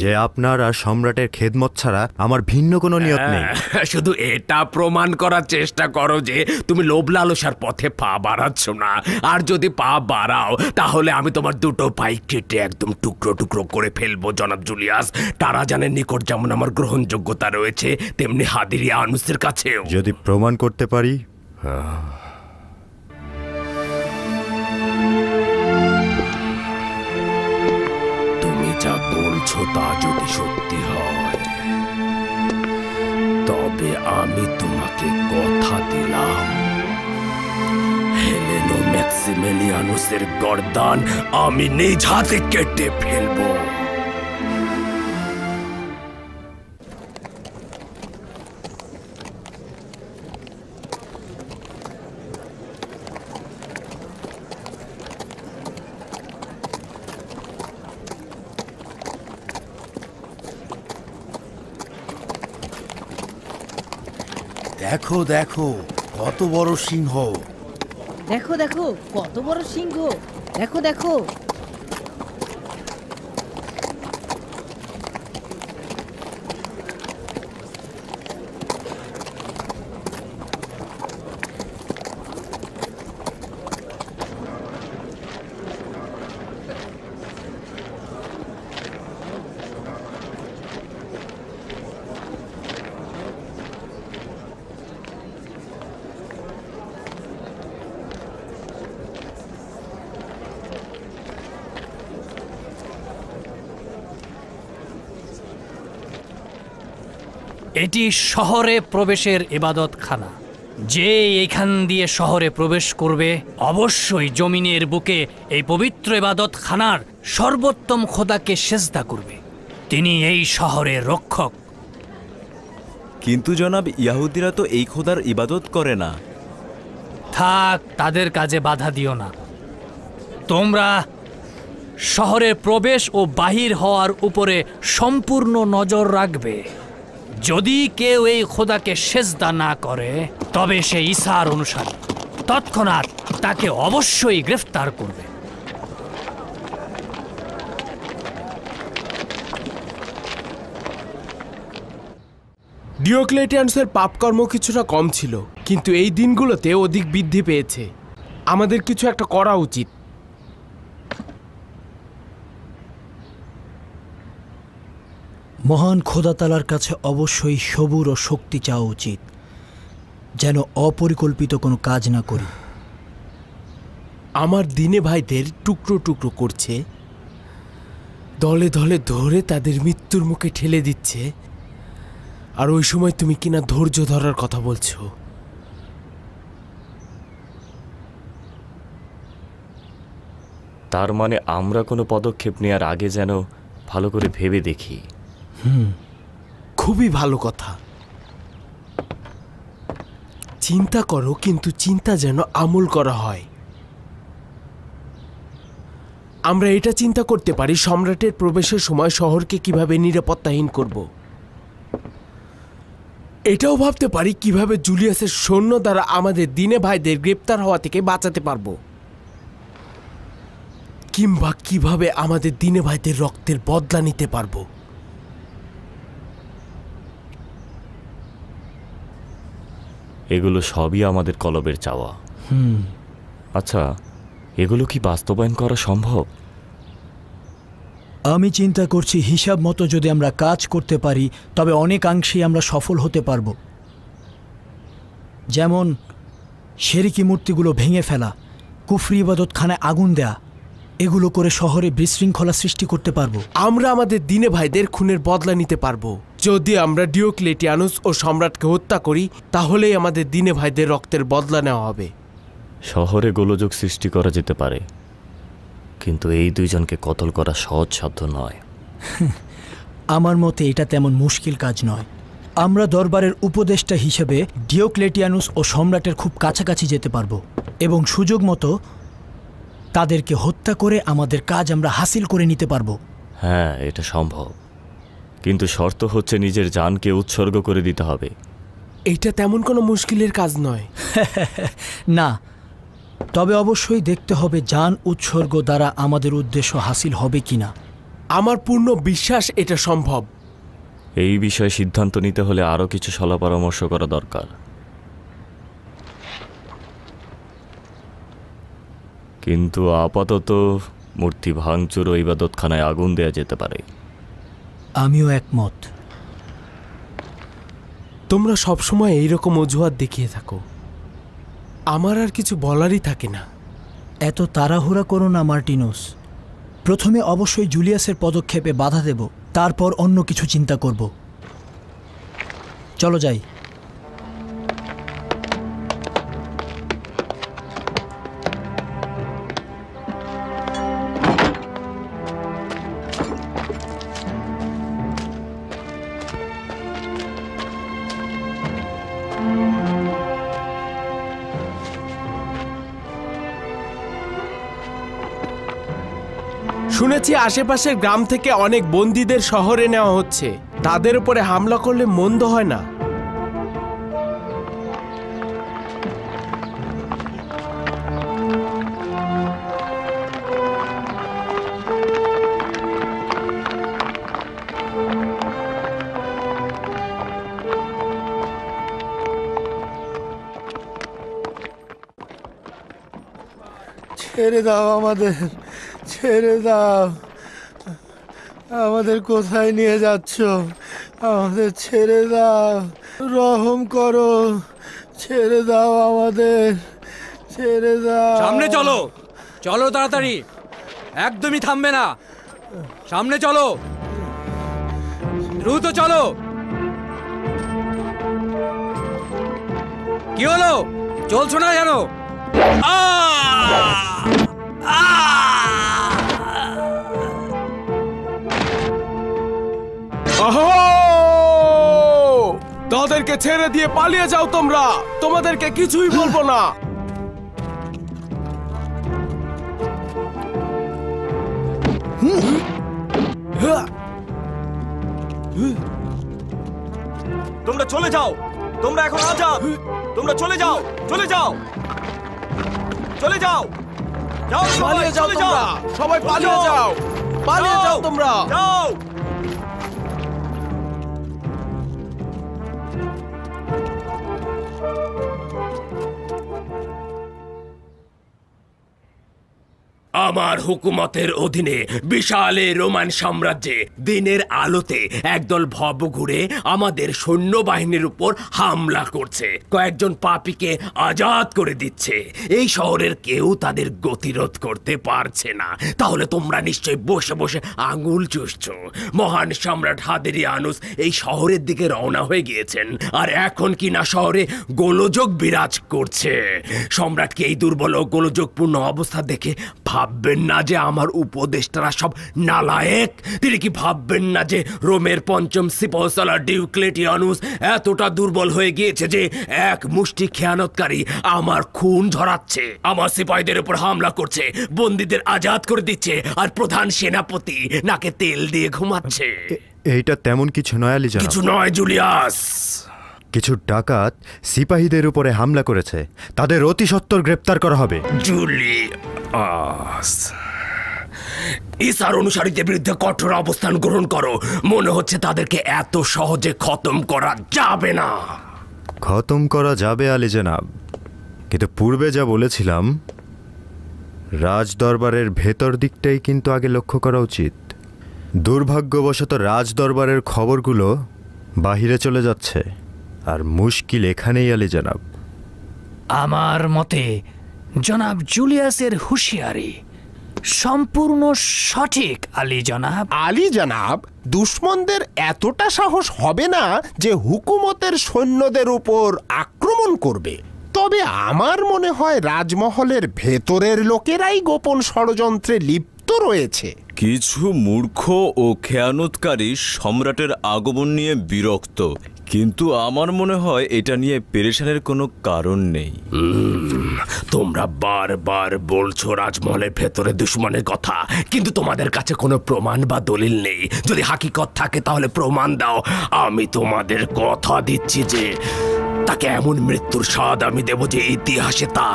যে আপনার আর সম্রাটের খেদমত ছাড়া আমার ভিন্ন কোনো নিয়ত নেই। শুধু এটা প্রমাণ করার চেষ্টা করো যে তুমি লোভ লালসার পথে পা বাড়াচ্ছ না, আর যদি পা বাড়াও তাহলে আমি তোমার দুটো পাই কেটে একদম টুকরো টুকরো করে ফেলবো জনাব জুলিয়াস। টারাজানের নিকট যেমন আমার গ্রহণযোগ্যতা রয়েছে, তেমনি হাদিরিয়ানুসের কাছেও। যদি প্রমাণ করতে পারি। যা বলছো তা যদি সত্যি হয়, তবে আমি তোমাকে কথা দিলাম, হেলেন ও ম্যাক্সিমিলিয়ানুসের গর্দান আমি নিজ হাতে কেটে ফেলবো। দেখো দেখো কত বড় সিংহ! দেখো দেখো কত বড় সিংহ! দেখো দেখো। এটি শহরে প্রবেশের ইবাদতখানা। যে এখান দিয়ে শহরে প্রবেশ করবে অবশ্যই জমিনের বুকে এই পবিত্র ইবাদতখানার সর্বোত্তম খোদাকে সেজদা করবে। তিনি এই শহরের রক্ষক। কিন্তু জনাব, ইয়াহুদিরা তো এই খোদার ইবাদত করে না। থাক, তাদের কাজে বাধা দিও না। তোমরা শহরের প্রবেশ ও বাহির হওয়ার উপরে সম্পূর্ণ নজর রাখবে। যদি কেউ এই খোদাকে সেজদা না করে তবে সে ঈসার অনুসারী। তৎক্ষণাৎ তাকে অবশ্যই গ্রেফতার করবে। ডিওক্লেটিয়ানুসের পাপকর্ম কিছুটা কম ছিল, কিন্তু এই দিনগুলোতে অধিক বৃদ্ধি পেয়েছে। আমাদের কিছু একটা করা উচিত। মহান খোদাতালার কাছে অবশ্যই সবুর ও শক্তি চাওয়া উচিত, যেন অপরিকল্পিত কোনো কাজ না করি। আমার দিনে ভাইদের টুকরো টুকরো করছে, দলে দলে ধরে তাদের মৃত্যুর মুখে ঠেলে দিচ্ছে, আর ওই সময় তুমি কিনা ধৈর্য ধরার কথা বলছো। তার মানে আমরা কোনো পদক্ষেপ নেওয়ার আগে যেন ভালো করে ভেবে দেখি। খুবই ভালো কথা। চিন্তা করো, কিন্তু চিন্তা যেন আমল করা হয়। আমরা এটা চিন্তা করতে পারি সম্রাটের প্রবেশের সময় শহরকে কিভাবে নিরাপত্তাহীন করব। এটাও ভাবতে পারি কিভাবে জুলিয়াসের সৈন্য দ্বারা আমাদের দিনে ভাইদের গ্রেপ্তার হওয়া থেকে বাঁচাতে পারবো, কিংবা কিভাবে আমাদের দিনে ভাইদের রক্তের বদলা নিতে পারবো। এগুলো সবই আমাদের কলবের চাওয়া। আচ্ছা, এগুলো কি বাস্তবায়ন করা সম্ভব? আমি চিন্তা করছি হিসাব মতো যদি আমরা কাজ করতে পারি তবে অনেকাংশেই আমরা সফল হতে পারব। যেমন শেরিকি মূর্তিগুলো ভেঙে ফেলা, কুফরি ইবাদতখানায় আগুন দেয়া, এগুলো করে শহরে বিশৃঙ্খলা সৃষ্টি করতে পারবো। আমরা আমাদের দিনে ভাইদের খুনের বদলা নিতে পারবো। যদি আমরা ডিওক্লেটিয়ানুস ও সম্রাটকে হত্যা করি, তাহলেই আমাদের দিনে ভাইদের রক্তের বদলা নেওয়া হবে। শহরে গোলযোগ সৃষ্টি করা যেতে পারে, কিন্তু এই দুইজনকে কতল করা সহজসাধ্য নয়। আমার মতে এটা তেমন মুশকিল কাজ নয়। আমরা দরবারের উপদেষ্টা হিসেবে ডিওক্লেটিয়ানুস ও সম্রাটের খুব কাছাকাছি যেতে পারবো এবং সুযোগ মতো তাদেরকে হত্যা করে আমাদের কাজ আমরা হাসিল করে নিতে পারবো। হ্যাঁ, এটা সম্ভব, কিন্তু শর্ত হচ্ছে নিজের জানকে উৎসর্গ করে দিতে হবে। এটা তেমন কোনো মুশকিলের কাজ নয়। না, তবে অবশ্যই দেখতে হবে জান উৎসর্গ দ্বারা আমাদের উদ্দেশ্য হাসিল হবে কিনা। আমার পূর্ণ বিশ্বাস এটা সম্ভব। এই বিষয়ে সিদ্ধান্ত নিতে হলে আরও কিছু সলা পরামর্শ করা দরকার। কিন্তু আপাতত মূর্তি ভাঙচুর ও ইবাদতখানায় আগুন দেয়া যেতে পারে। আমিও একমত। তোমরা সবসময় এইরকম অজুহাত দেখিয়ে থাকো, আমার আর কিছু বলারই থাকে না। এত তাড়াহুড়া করো না মার্টিনোস। প্রথমে অবশ্যই জুলিয়াসের পদক্ষেপে বাধা দেব, তারপর অন্য কিছু চিন্তা করব। চলো যাই। শুনেছি আশেপাশের গ্রাম থেকে অনেক বন্দীদের শহরে নেওয়া হচ্ছে। তাদের উপরে হামলা করলে মন্দ হয় না। ছেড়ে দাও আমাদের, ছেড়ে দাও। আমাদের কোথায় নিয়ে যাচ্ছ? আমাদের ছেড়ে দাও, রহম করো, ছেড়ে দাও আমাদের, ছেড়ে দাও। সামনে চলো, চলো তাড়াতাড়ি, একদমই থামবে না। সামনে চলো, দ্রুত চলো। কি হলো, চলছো না জানো? তাদেরকে ছেড়ে দিয়ে পালিয়ে যাও তোমরা, তোমাদেরকে কিছুই বলবো না। তোমরা চলে যাও, তোমরা এখন আজাদ। তোমরা চলে যাও, চলে যাও, চলে যাও, যাও, পালিয়ে যাও তোমরা, সবাই পালিয়ে যাও, পালিয়ে যাও তোমরা, যাও। আমার হুকুমতের অধীনে বিশাল রোমান সাম্রাজ্যে দিনের আলোতে একদল ভব ঘুরে আমাদের সৈন্যবাহিনীর উপর হামলা করছে, কয়েকজন পাপীকে আজাদ করে দিচ্ছে। এই শহরের কেউ তাদের গতিরোধ করতে পারছে না। তাহলে তোমরা নিশ্চয়ই বসে বসে আঙুল চুষছ। মহান সম্রাট হাদেরিয়ানুস এই শহরের দিকে রওনা হয়ে গিয়েছেন, আর এখন কিনা শহরে গোলযোগ বিরাজ করছে। সম্রাটকে এই দুর্বল ও গোলযোগপূর্ণ অবস্থা দেখে ভাববেন না যে আমার উপদেষ্টারা সব নালায়েক? তিনি কি ভাববেন না যে রোমের পঞ্চম সিপাহসালার ডিওক্লেটিয়ানুস এতটা দুর্বল হয়ে গিয়েছে যে এক মুষ্টি খেয়ানতকারী আমার খুন ঝরাচ্ছে, আমার সিপাহীদের উপর হামলা করছে, বন্দীদের আজাদ করে দিচ্ছে, আর প্রধান সেনাপতি নাকে তেল দিয়ে ঘুমাচ্ছে? এইটা তেমন কিছু নয় আলী জনাব। কিছু নয় জুলিয়াস। কিছু ডাকাত সিপাহীদের উপরে হামলা করেছে, তাদের অতি সত্বর গ্রেপ্তার করা হবে। জুলিয়াস, ঈসার অনুসারীদের বিরুদ্ধে কঠোর অবস্থান গ্রহণ করো। মনে হচ্ছে তাদেরকে এত সহজে খতম করা যাবে না। খতম করা যাবে আলী জনাব, কিন্তু পূর্বে যা বলেছিলাম রাজদরবারের ভেতর দিকটাই কিন্তু আগে লক্ষ্য করা উচিত। দুর্ভাগ্যবশত রাজদরবারের খবরগুলো বাহিরে চলে যাচ্ছে, আর মুশকিল এখানেই আলী জনাব। আমার মতে জনাব জুলিয়াসের হুঁশিয়ারি সম্পূর্ণ সঠিক আলী জনাব। আলী জনাব, দুশ্মনদের এতটা সাহস হবে না যে হুকুমতের সৈন্যদের উপর আক্রমণ করবে। তবে আমার মনে হয় রাজমহলের ভেতরের লোকেরাই গোপন ষড়যন্ত্রে লিপ্ত রয়েছে। কিছু মূর্খ ও খেয়ানতকারী সম্রাটের আগমন নিয়ে বিরক্ত, কিন্তু আমার মনে হয় এটা নিয়ে পেরেশানের কোনো কারণ নেই। তোমরা বারবার বলছো রাজমহলের ভেতরে দুশ্মনের কথা, কিন্তু তোমাদের কাছে কোনো প্রমাণ বা দলিল নেই। যদি হাকিকত থাকে তাহলে প্রমাণ দাও। আমি তোমাদের কথা দিচ্ছি যে তাকে এমন মৃত্যুর স্বাদ আমি দেব যে ইতিহাসে তা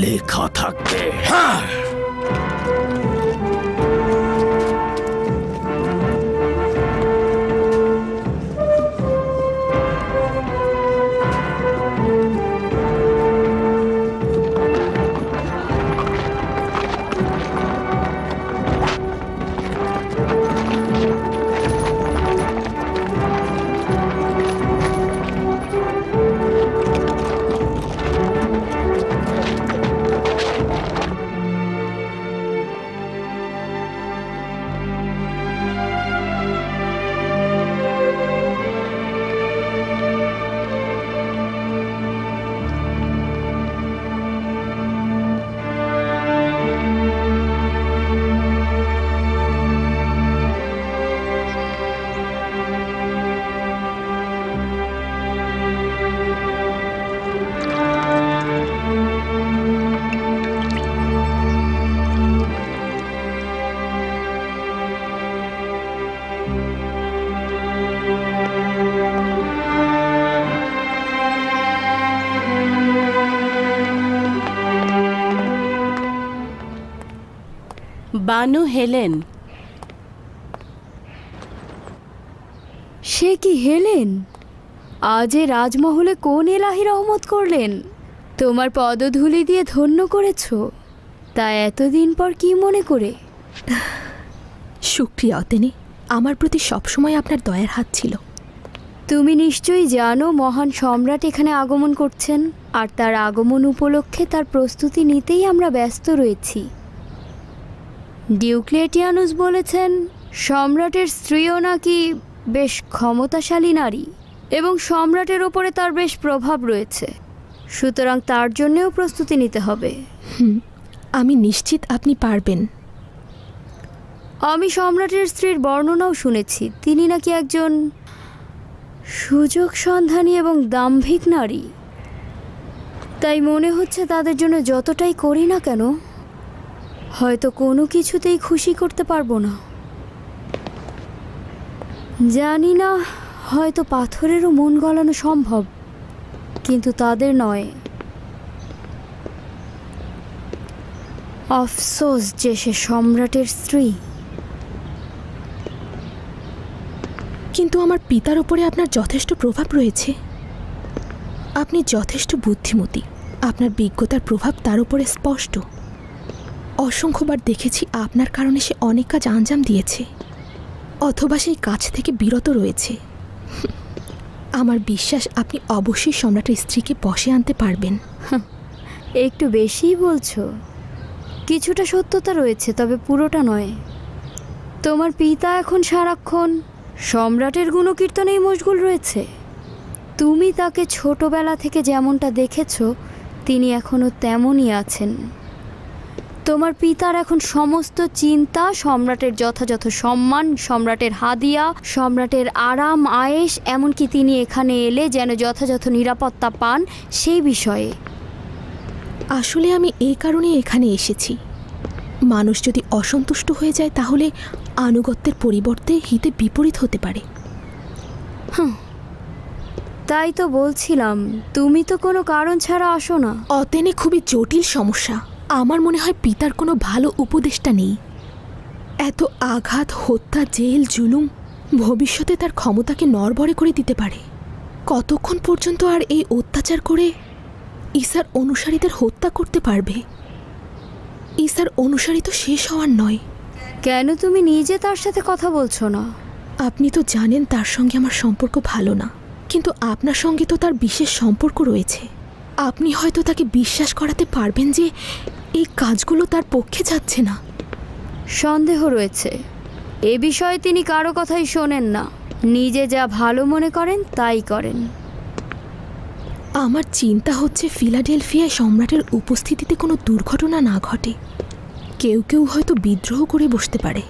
লেখা থাকবে। হ্যাঁ, বানু হেলেন। সে কি হেলেন? আজ এ রাজমহলে কোন এলাহি রহমত করলেন? তোমার পদধূলি দিয়ে ধন্য করেছ, তা এতদিন পর কি মনে করে? শুক্রিয়া অতেনে, আমার প্রতি সবসময় আপনার দয়ার হাত ছিল। তুমি নিশ্চয়ই জানো মহান সম্রাট এখানে আগমন করছেন, আর তার আগমন উপলক্ষে তার প্রস্তুতি নিতেই আমরা ব্যস্ত রয়েছি। ডিওক্লেটিয়ানুস বলেছেন সম্রাটের স্ত্রীও নাকি বেশ ক্ষমতাশালী নারী, এবং সম্রাটের ওপরে তার বেশ প্রভাব রয়েছে, সুতরাং তার জন্যেও প্রস্তুতি নিতে হবে। আমি নিশ্চিত আপনি পারবেন। আমি সম্রাটের স্ত্রীর বর্ণনাও শুনেছি, তিনি নাকি একজন সুযোগ সন্ধানী এবং দাম্ভিক নারী। তাই মনে হচ্ছে তাদের জন্য যতটাই করি না কেন হয়তো কোনো কিছুতেই খুশি করতে পারবো না। জানি না, হয়তো পাথরেরও মন গলানো সম্ভব, কিন্তু তাদের নয়। আফসোস যে সে সম্রাটের স্ত্রী। কিন্তু আমার পিতার উপরে আপনার যথেষ্ট প্রভাব রয়েছে। আপনি যথেষ্ট বুদ্ধিমতী, আপনার বিজ্ঞতার প্রভাব তার উপরে স্পষ্ট। অসংখ্যবার দেখেছি আপনার কারণে সে অনেক কাজ আঞ্জাম দিয়েছে, অথবা সেই কাজ থেকে বিরত রয়েছে। আমার বিশ্বাস আপনি অবশ্যই সম্রাটের স্ত্রীকে বশে আনতে পারবেন। একটু বেশিই বলছো। কিছুটা সত্যতা রয়েছে, তবে পুরোটা নয়। তোমার পিতা এখন সারাক্ষণ সম্রাটের গুণকীর্তনেই মশগুল রয়েছে। তুমি তাকে ছোটবেলা থেকে যেমনটা দেখেছো, তিনি এখনও তেমনই আছেন। তোমার পিতার এখন সমস্ত চিন্তা সম্রাটের যথাযথ সম্মান, সম্রাটের হাদিয়া, সম্রাটের আরাম আয়েশ, এমনকি তিনি এখানে এলে যেন যথাযথ নিরাপত্তা পান সেই বিষয়ে। আসলে আমি এই কারণে এখানে এসেছি। মানুষ যদি অসন্তুষ্ট হয়ে যায় তাহলে আনুগত্যের পরিবর্তে হিতে বিপরীত হতে পারে। তাই তো বলছিলাম, তুমি তো কোনো কারণ ছাড়া আসো না। অতেনে খুবই জটিল সমস্যা। আমার মনে হয় পিতার কোনো ভালো উপদেষ্টা নেই। এত আঘাত, হত্যা, জেল, জুলুম ভবিষ্যতে তার ক্ষমতাকে নড়বড়ে করে দিতে পারে। কতক্ষণ পর্যন্ত আর এই অত্যাচার করে ঈসার অনুসারীদের হত্যা করতে পারবে? ঈসার অনুসারী তো শেষ হওয়ার নয়। কেন তুমি নিজে তার সাথে কথা বলছো না? আপনি তো জানেন তার সঙ্গে আমার সম্পর্ক ভালো না, কিন্তু আপনার সঙ্গে তো তার বিশেষ সম্পর্ক রয়েছে। আপনি হয়তো তাকে বিশ্বাস করাতে পারবেন যে এই কাজগুলো তার পক্ষে যাচ্ছে না। সন্দেহ রয়েছে। এ বিষয়ে তিনি কারো কথাই শোনেন না, নিজে যা ভালো মনে করেন তাই করেন। আমার চিন্তা হচ্ছে ফিলাডেলফিয়ায় সম্রাটের উপস্থিতিতে কোনো দুর্ঘটনা না ঘটে। কেউ কেউ হয়তো বিদ্রোহ করে বসতে পারে।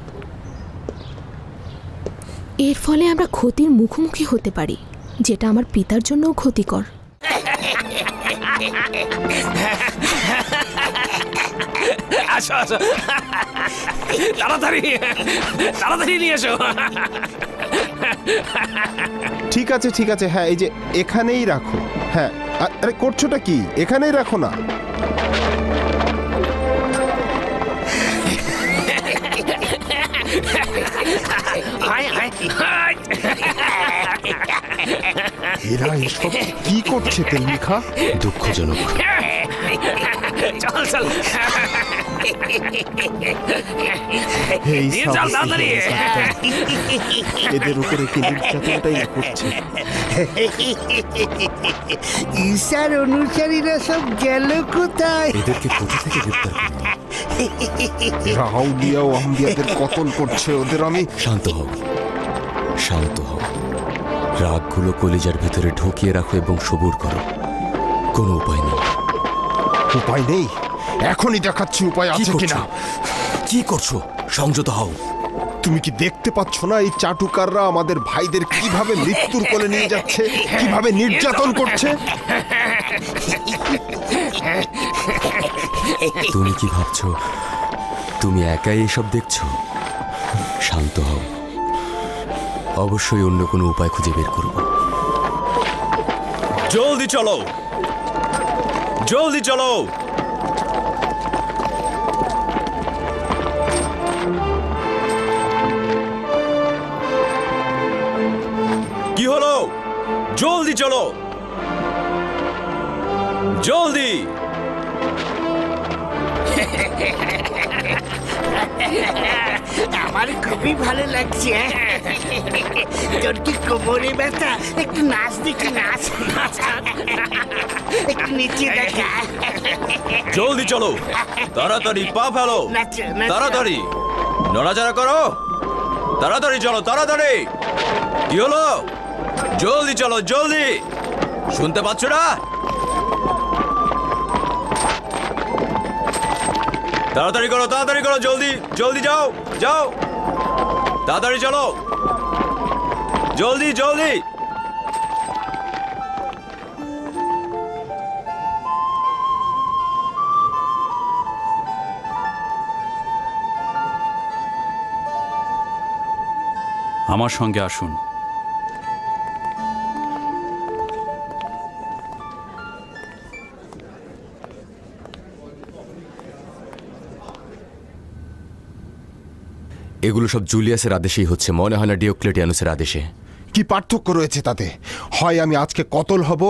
এর ফলে আমরা ক্ষতির মুখোমুখি হতে পারি, যেটা আমার পিতার জন্যও ক্ষতিকর। আসো আসো, তাড়াতাড়ি তাড়াতাড়ি নিয়ে এসো। ঠিক আছে ঠিক আছে, হ্যাঁ এই যে এখানেই রাখো। হ্যাঁ, আরে করছোটা কি? এখানেই রাখো না। এরা এসব কি করছে তেলমিখা? দুঃখজনক। চল চল, এদের উপরে কি নির্যাতনটাই করছে। ঈশার অনুসারীরা সব গেল কোথায়? এদেরকে কোথা থেকে গ্রেফতার করব? আউলিয়া ও আম্বিয়াদের কতল করছে ওদের। আমি শান্ত হও, শান্ত হও। রাগগুলো কলিজার ভেতরে ঢুকিয়ে রাখো এবং সবুর করো। কোনো উপায় নেই। উপায় নেই? এখনই দেখাচ্ছি উপায় আছে কিনা। কি করছো? সংযত হও। তুমি কি দেখতে পাচ্ছ না এই চাটুকাররা আমাদের ভাইদের কিভাবে মৃত্যুর কোলে নিয়ে যাচ্ছে, কিভাবে নির্যাতন করছে? তুমি কি ভাবছো তুমি একাই এসব দেখছো? শান্ত হও, অবশ্যই অন্য কোনো উপায় খুঁজে বের করব। জলদি চলো, জলদি চলো। কি হলো? জলদি চলো, জলদি। আমার খুবই ভালো লাগছে। তোর কি কোমরে ব্যথা? একটু নাচ দেখি, নাচ একটু নিচে দেখা। জলদি চলো, তাড়াতাড়ি পা ফেলো, তাড়াতাড়ি নড়াচড়া করো, তাড়াতাড়ি চলো, তাড়াতাড়ি। কি হলো? জলদি চলো, জলদি। শুনতে পাচ্ছ না? তাড়াতাড়ি করো, তাড়াতাড়ি করো, জলদি জলদি যাও, যাও, তাড়াতাড়ি চলো, জলদি জলদি। আমার সঙ্গে আসুন। এগুলো সব জুলিয়াসের আদেশেই হচ্ছে, মনে হয় না ডিওক্লেটিয়ানুসের আদেশে। কি পার্থক্য রয়েছে তাতে? হয় আমি আজকে কতল হব,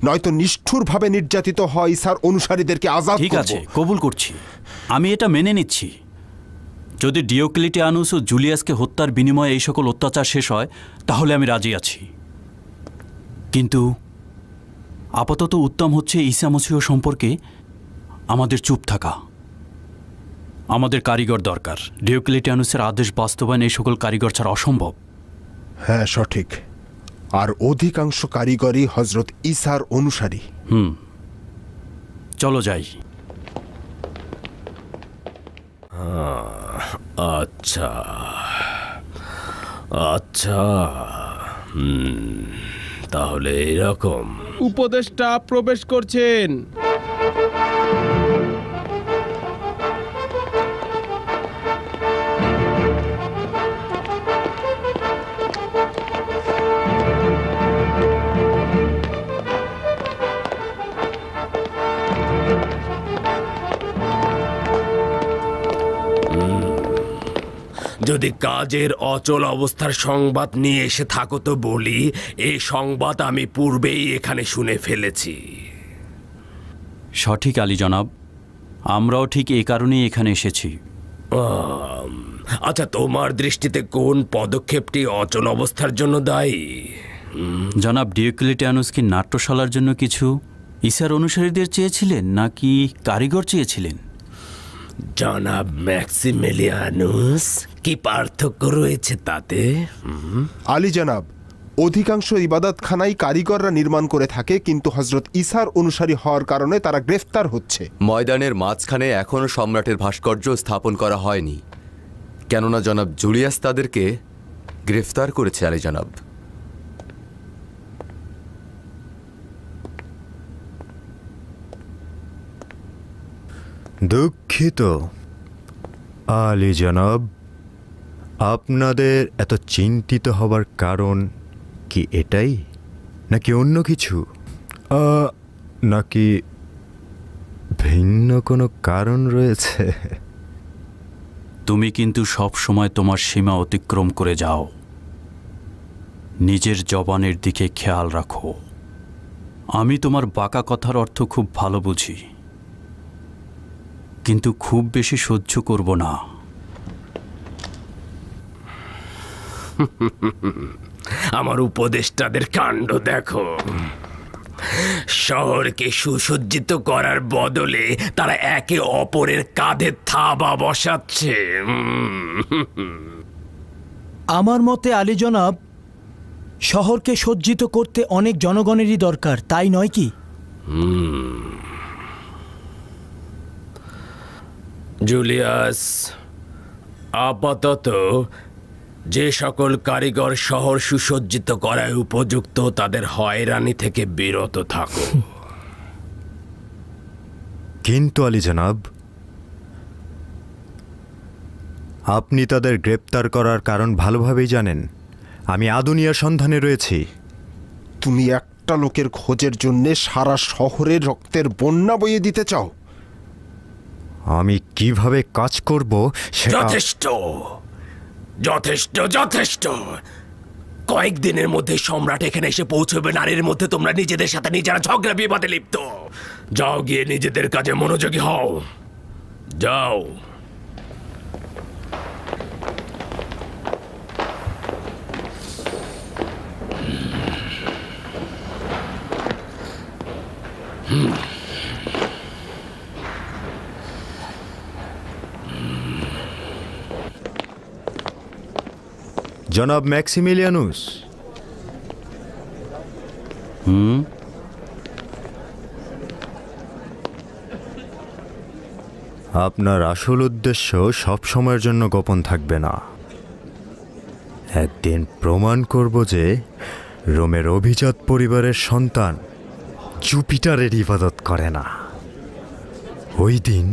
নয়তো নিষ্ঠুরভাবে নির্যাতিত হয় ঈসার অনুসারীদেরকে আজাদ করব। ঠিক আছে, কবুল করছি, আমি এটা মেনে নিচ্ছি। যদি ডিওক্লিটিয়ানুস ও জুলিয়াসকে হত্যার বিনিময়ে এই সকল অত্যাচার শেষ হয় তাহলে আমি রাজি আছি। কিন্তু আপাতত উত্তম হচ্ছে ঈসা মসীহ সম্পর্কে আমাদের চুপ থাকা। আমাদের কারিগর দরকার। ডিওক্লিটিয়ানুসের আদেশ বাস্তবায়ন এই সকল কারিগর ছাড়া অসম্ভব। হ্যাঁ, সঠিক। আর অধিকাংশ কারিগরই হজরত ঈসার অনুসারী। চলো যাই। আচ্ছা আচ্ছা, তাহলে এরকম। উপদেষ্টা প্রবেশ করছেন। যদি কাজের অচল অবস্থার সংবাদ নিয়ে এসে থাকো তো বলি, এই সংবাদ আমি পূর্বেই এখানে শুনে ফেলেছি। সঠিক আলী জনাব, আমরাও ঠিক এই কারণেই এখানে এসেছি। আচ্ছা, তোমার দৃষ্টিতে কোন পদক্ষেপটি অচল অবস্থার জন্য দায়ী? জনাব ডিওক্লিটিয়ানুস কি নাট্যশালার জন্য কিছু ঈসার অনুসারীদের চেয়েছিলেন নাকি কারিগর চেয়েছিলেন? জনাব ম্যাক্সিমিলিয়ানুস, কি পার্থক্য রয়েছে তাতে? আলী জনাব, অধিকাংশ ইবাদতখানাই কারিগররা নির্মাণ করে থাকে, কিন্তু হজরত ঈসার অনুসারী হওয়ার কারণে তারা গ্রেফতার হচ্ছে। ময়দানের মাঝখানে এখনও সম্রাটের ভাস্কর্য স্থাপন করা হয়নি, কেননা জনাব জুলিয়াস তাদেরকে গ্রেফতার করেছে। আলী জনাব, দুঃখিত আলী জনাব, আপনাদের এত চিন্তিত হবার কারণ কি এটাই, নাকি অন্য কিছু, নাকি ভিন্ন কোনো কারণ রয়েছে? তুমি কিন্তু সব সময় তোমার সীমা অতিক্রম করে যাও। নিজের জবানের দিকে খেয়াল রাখো। আমি তোমার বাঁকা কথার অর্থ খুব ভালো বুঝি, কিন্তু খুব বেশি সহ্য করব না। আমার উপদেষ্টাদের কাণ্ড দেখো। শহরকে সুসজ্জিত করার বদলে তারা একে অপরের কাঁধে থাবা বসাচ্ছে। আমার মতে আলী জনাব, শহরকে সজ্জিত করতে অনেক জনগণেরই দরকার, তাই নয় কি? জুলিয়াস, আপাতত যে সকল কারিগর শহর সুসজ্জিত করায় উপযুক্ত তাদের হয়রানি থেকে বিরত থাকো। কিন্তু আলী জনাব, আপনি তাদের গ্রেপ্তার করার কারণ ভালোভাবেই জানেন। আমি আদুনিয়ার সন্ধানে রয়েছি। তুমি একটা লোকের খোঁজের জন্য সারা শহরে রক্তের বন্যা বইয়ে দিতে চাও? আমি কিভাবে কাজ করব সেটা... যথেষ্ট যথেষ্ট যথেষ্ট। কয়েকদিনের মধ্যে সম্রাট এখানে এসে পৌঁছবে, নারীর মধ্যে তোমরা নিজেদের সাথে নিজেরা ঝগড়া বিবাদে লিপ্ত। যাও, গিয়ে নিজেদের কাজে মনোযোগী হও। যাও। জনাব ম্যাক্সিমিলিয়ানুস। আপনার আসল উদ্দেশ্য সব সময়ের জন্য গোপন থাকবে না। একদিন প্রমাণ করব যে রোমের অভিজাত পরিবারের সন্তান জুপিটারের ইবাদত করে না। ওই দিন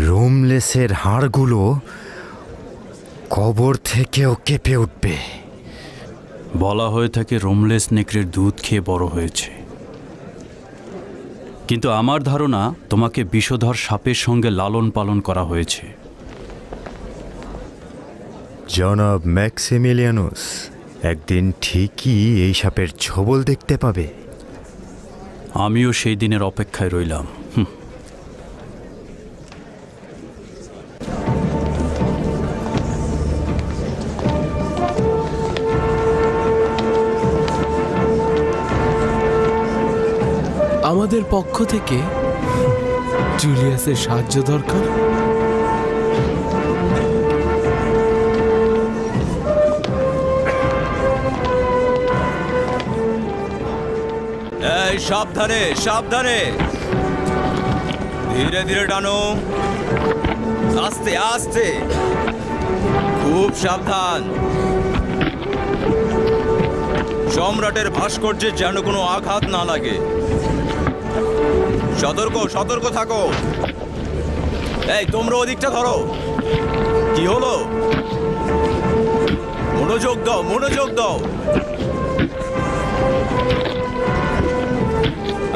রোমলেসের হাড়গুলো কবর থেকেও কেঁপে উঠবে। বলা হয়ে থাকে রোমলেস নেকড়ের দুধ খেয়ে বড় হয়েছে, কিন্তু আমার ধারণা তোমাকে বিষধর সাপের সঙ্গে লালন পালন করা হয়েছে। জনাব ম্যাক্সিমিলিয়ানুস, একদিন ঠিকই এই সাপের ছোবল দেখতে পাবে। আমিও সেই দিনের অপেক্ষায় রইলাম। আমাদের পক্ষ থেকে জুলিয়াসের সাহায্য দরকার। এই সাবধানে সাবধানে, ধীরে ধীরে টানো, আস্তে আস্তে, খুব সাবধান। সম্রাটের ভাস্কর্যে যেন কোনো আঘাত না লাগে। সতর্ক সতর্ক থাকো। এই তোমরা ওদিকটা ধরো। কি হলো? মনোযোগ দাও, মনোযোগ দাও।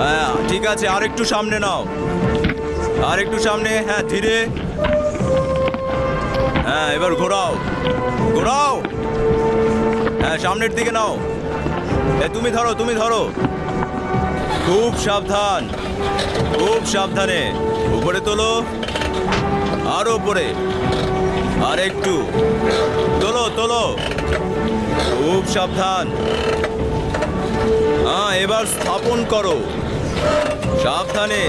হ্যাঁ ঠিক আছে, আরেকটু সামনে নাও, আরেকটু সামনে। হ্যাঁ ধীরে। হ্যাঁ এবার ঘোরাও ঘোরাও। হ্যাঁ সামনের দিকে নাও। তুমি ধরো, তুমি ধরো। খুব সাবধান, খুব সাবধানে। উপরে তোলো, আরো উপরে, আর একটু তোলো তোলো। খুব সাবধান। হ্যাঁ এবার স্থাপন করো সাবধানে,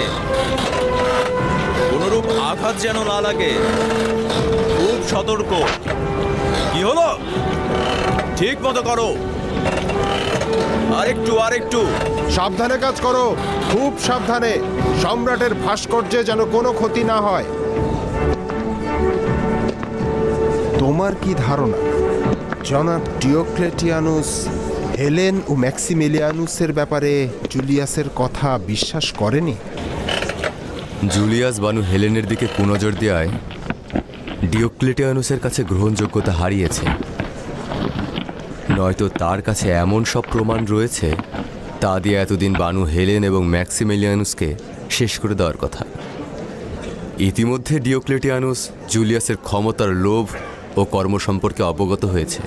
কোনরূপ আঘাত যেন না লাগে। খুব সতর্ক। কি হলো? ঠিক মতো করো। আরেকটু আরেকটু সাবধানে কাজ করো, খুব সাবধানে। সম্রাটের ভাস্কর্যে যেন কোনো ক্ষতি না হয়। তোমার কি ধারণা জনাব ডিওক্লেটিয়ানুস হেলেন ও ম্যাক্সিমিলিয়ানুসের ব্যাপারে জুলিয়াসের কথা বিশ্বাস করেনি? জুলিয়াস বানু হেলেনের দিকে কুনজর দেওয়ায় ডিওক্লেটিয়ানুসের কাছে গ্রহণযোগ্যতা হারিয়েছে। নয়তো তার কাছে এমন সব প্রমাণ রয়েছে তা দিয়ে এতদিন বানু হেলেন এবং ম্যাক্সিমিলিয়ানুসকে শেষ করে দেওয়ার কথা। ইতিমধ্যে ডিওক্লেটিয়ানুস জুলিয়াসের ক্ষমতার লোভ ও কর্ম সম্পর্কে অবগত হয়েছে,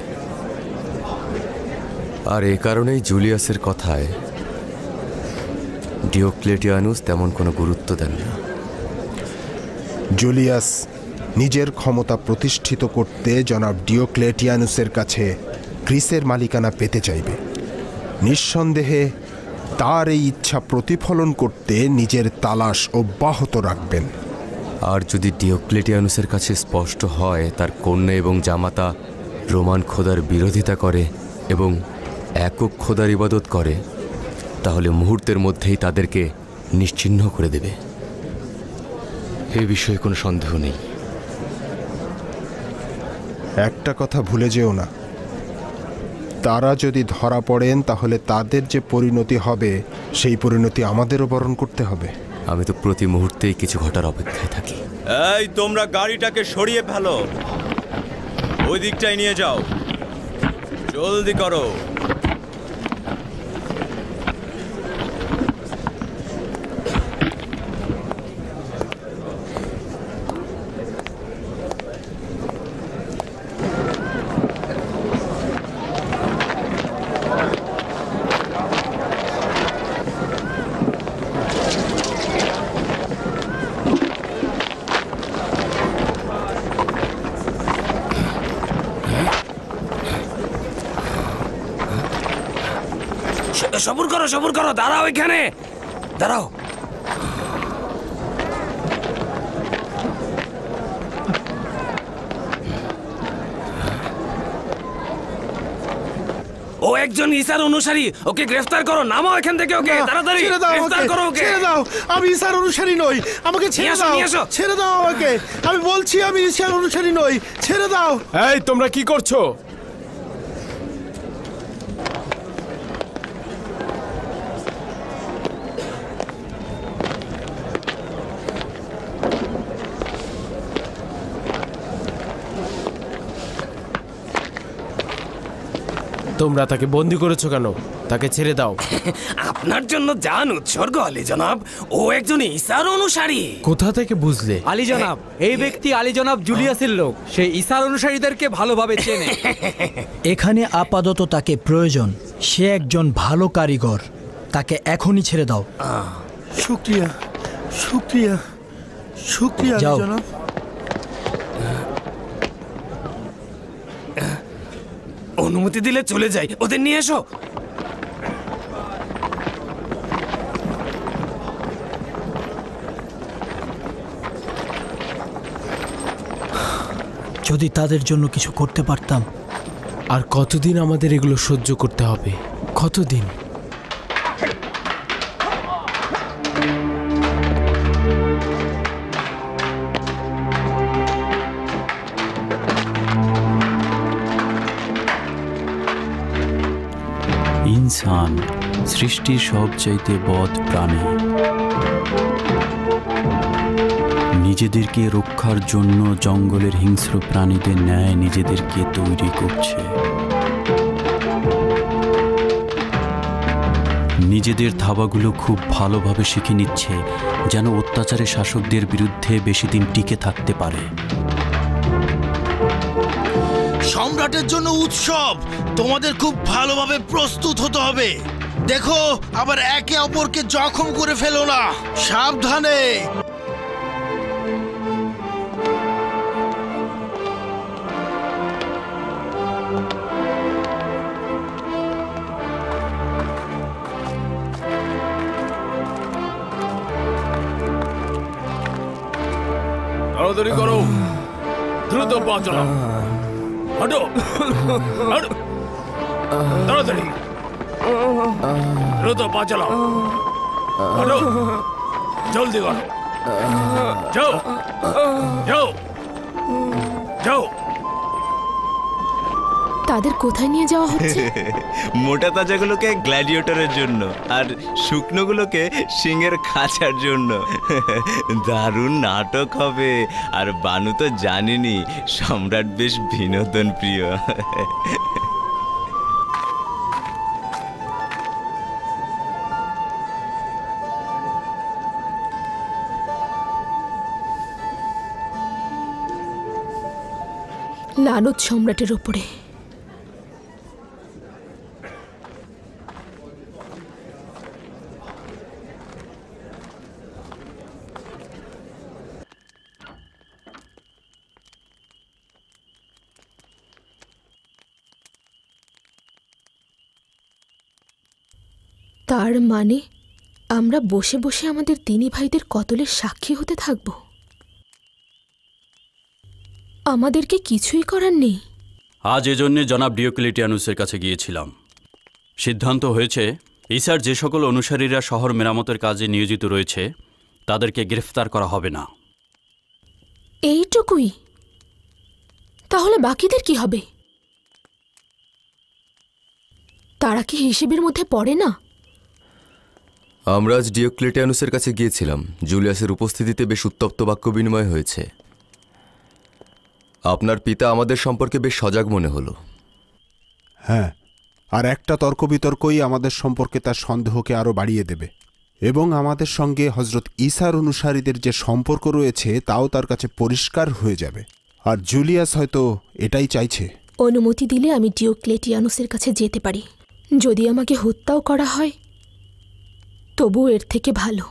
আর এ কারণেই জুলিয়াসের কথায় ডিওক্লেটিয়ানুস তেমন কোনো গুরুত্ব দেন না। জুলিয়াস নিজের ক্ষমতা প্রতিষ্ঠিত করতে জনাব ডিওক্লেটিয়ানুসের কাছে গ্রিসের মালিকানা পেতে চাইবে। নিঃসন্দেহে তার এই ইচ্ছা প্রতিফলন করতে নিজের তালাশ অব্যাহত রাখবেন। আর যদি ডিওক্লেটিয়ানুসের কাছে স্পষ্ট হয় তার কন্যা এবং জামাতা রোমান খোদার বিরোধিতা করে এবং একক খোদার ইবাদত করে, তাহলে মুহূর্তের মধ্যেই তাদেরকে নিশ্চিহ্ন করে দেবে। এ বিষয়ে কোনো সন্দেহ নেই। একটা কথা ভুলে যেও না, তারা যদি ধরা পড়েন তাহলে তাদের যে পরিণতি হবে সেই পরিণতি আমাদেরও বরণ করতে হবে। আমি তো প্রতি মুহূর্তেই কিছু ঘটার অপেক্ষায় থাকি। এই তোমরা গাড়িটাকে সরিয়ে ফেলো, ওই দিকটাই নিয়ে যাও, জলদি করো। সবুর করো, সবুর করো, দাঁড়াও, এখানে দাঁড়াও। ও একজন ঈসার অনুসারী, ওকে গ্রেফতার করো। নামাও এখান থেকে ওকে, তাড়াতাড়ি গ্রেফতার করো ওকে। ছেড়ে দাও, আমি ঈসার অনুসারী নই, আমাকে ছেড়ে দাও, ছেড়ে দাও আমাকে। আমি বলছি আমি ঈসার অনুসারী নই, ছেড়ে দাও। এই তোমরা কি করছো? তোমরা তাকে বন্দি করেছো কেন? তাকে ছেড়ে দাও। আপনার জন্য জান উৎসর্গ আলী জনাব, ও একজন ঈসার অনুসারী। কোথা থেকে বুঝলে? আলী জনাব, এই ব্যক্তি আলী জনাব জুলিয়াসের লোক। সে ঈসার অনুসারীদেরকে ভালোভাবে চেনে। এখানে আপাতত তাকে প্রয়োজন। সে একজন ভালো কারিগর, তাকে এখনই ছেড়ে দাও। শুক্রিয়া, শুক্রিয়া, শুক্রিয়া যাও। জনাব। অনুমতি দিলে চলে যাই, ওদের নিয়ে এসো। যদি তাদের জন্য কিছু করতে পারতাম। আর কতদিন আমাদের এগুলো সহ্য করতে হবে? কতদিন? ইনসান সৃষ্টির সবচাইতে বদ প্রাণী। নিজেদেরকে রক্ষার জন্য জঙ্গলের হিংস্র প্রাণীদের ন্যায় নিজেদেরকে তৈরি করছে। নিজেদের ধাবাগুলো খুব ভালোভাবে শিখে নিচ্ছে, যেন অত্যাচারী শাসকদের বিরুদ্ধে বেশি দিন টিকে থাকতে পারে। সম্রাটের জন্য উৎসব, তোমাদের খুব ভালোভাবে প্রস্তুত হতে হবে। দেখো আবার একে অপরকে জখম করে ফেলো না, সাবধানে। তাড়াতাড়ি করো, দ্রুত পা চালাও। হাঁটো, হাঁটো, তাড়াতাড়ি, দ্রুত পা চালাও। হাঁটো, জলদি করো। যাও, যাও, যাও। তাদের কোথায় নিয়ে যাওয়া হচ্ছে? মোটা তাজাগুলোকে গ্ল্যাডিয়েটরের জন্য, আর শুকনোগুলোকে সিংহের খাঁচার জন্য। দারুণ নাটক হবে। আর বানু তো জানেনি সম্রাট বেশ বিনোদন প্রিয়। লানত সম্রাটের ওপরে। তার মানে আমরা বসে বসে আমাদের দিনী ভাইদের কতলের সাক্ষী হতে থাকব? আমাদেরকে কিছুই করার নেই। আজ এজন্যে জনাব ডিওক্লেটিয়ানুসের কাছে গিয়েছিলাম। সিদ্ধান্ত হয়েছে ঈসার যে সকল অনুসারীরা শহর মেরামতের কাজে নিয়োজিত রয়েছে তাদেরকে গ্রেফতার করা হবে না। এইটুকুই? তাহলে বাকিদের কি হবে? তারা কি হিসেবের মধ্যে পড়ে না? আমরা আজ ডিওক্লেটিয়ানুসের কাছে গিয়েছিলাম। জুলিয়াসের উপস্থিতিতে বেশ উত্তপ্ত বাক্য বিনিময় হয়েছে। আপনার পিতা আমাদের সম্পর্কে বেশ সজাগ মনে হলো। হ্যাঁ, আর একটা তর্ক বিতর্কই আমাদের সম্পর্কে তার সন্দেহকে আরও বাড়িয়ে দেবে, এবং আমাদের সঙ্গে হজরত ঈসার অনুসারীদের যে সম্পর্ক রয়েছে তাও তার কাছে পরিষ্কার হয়ে যাবে। আর জুলিয়াস হয়তো এটাই চাইছে। অনুমতি দিলে আমি ডিওক্লেটিয়ানুসের কাছে যেতে পারি। যদি আমাকে হত্যাও করা হয় তবু এর থেকে ভালো।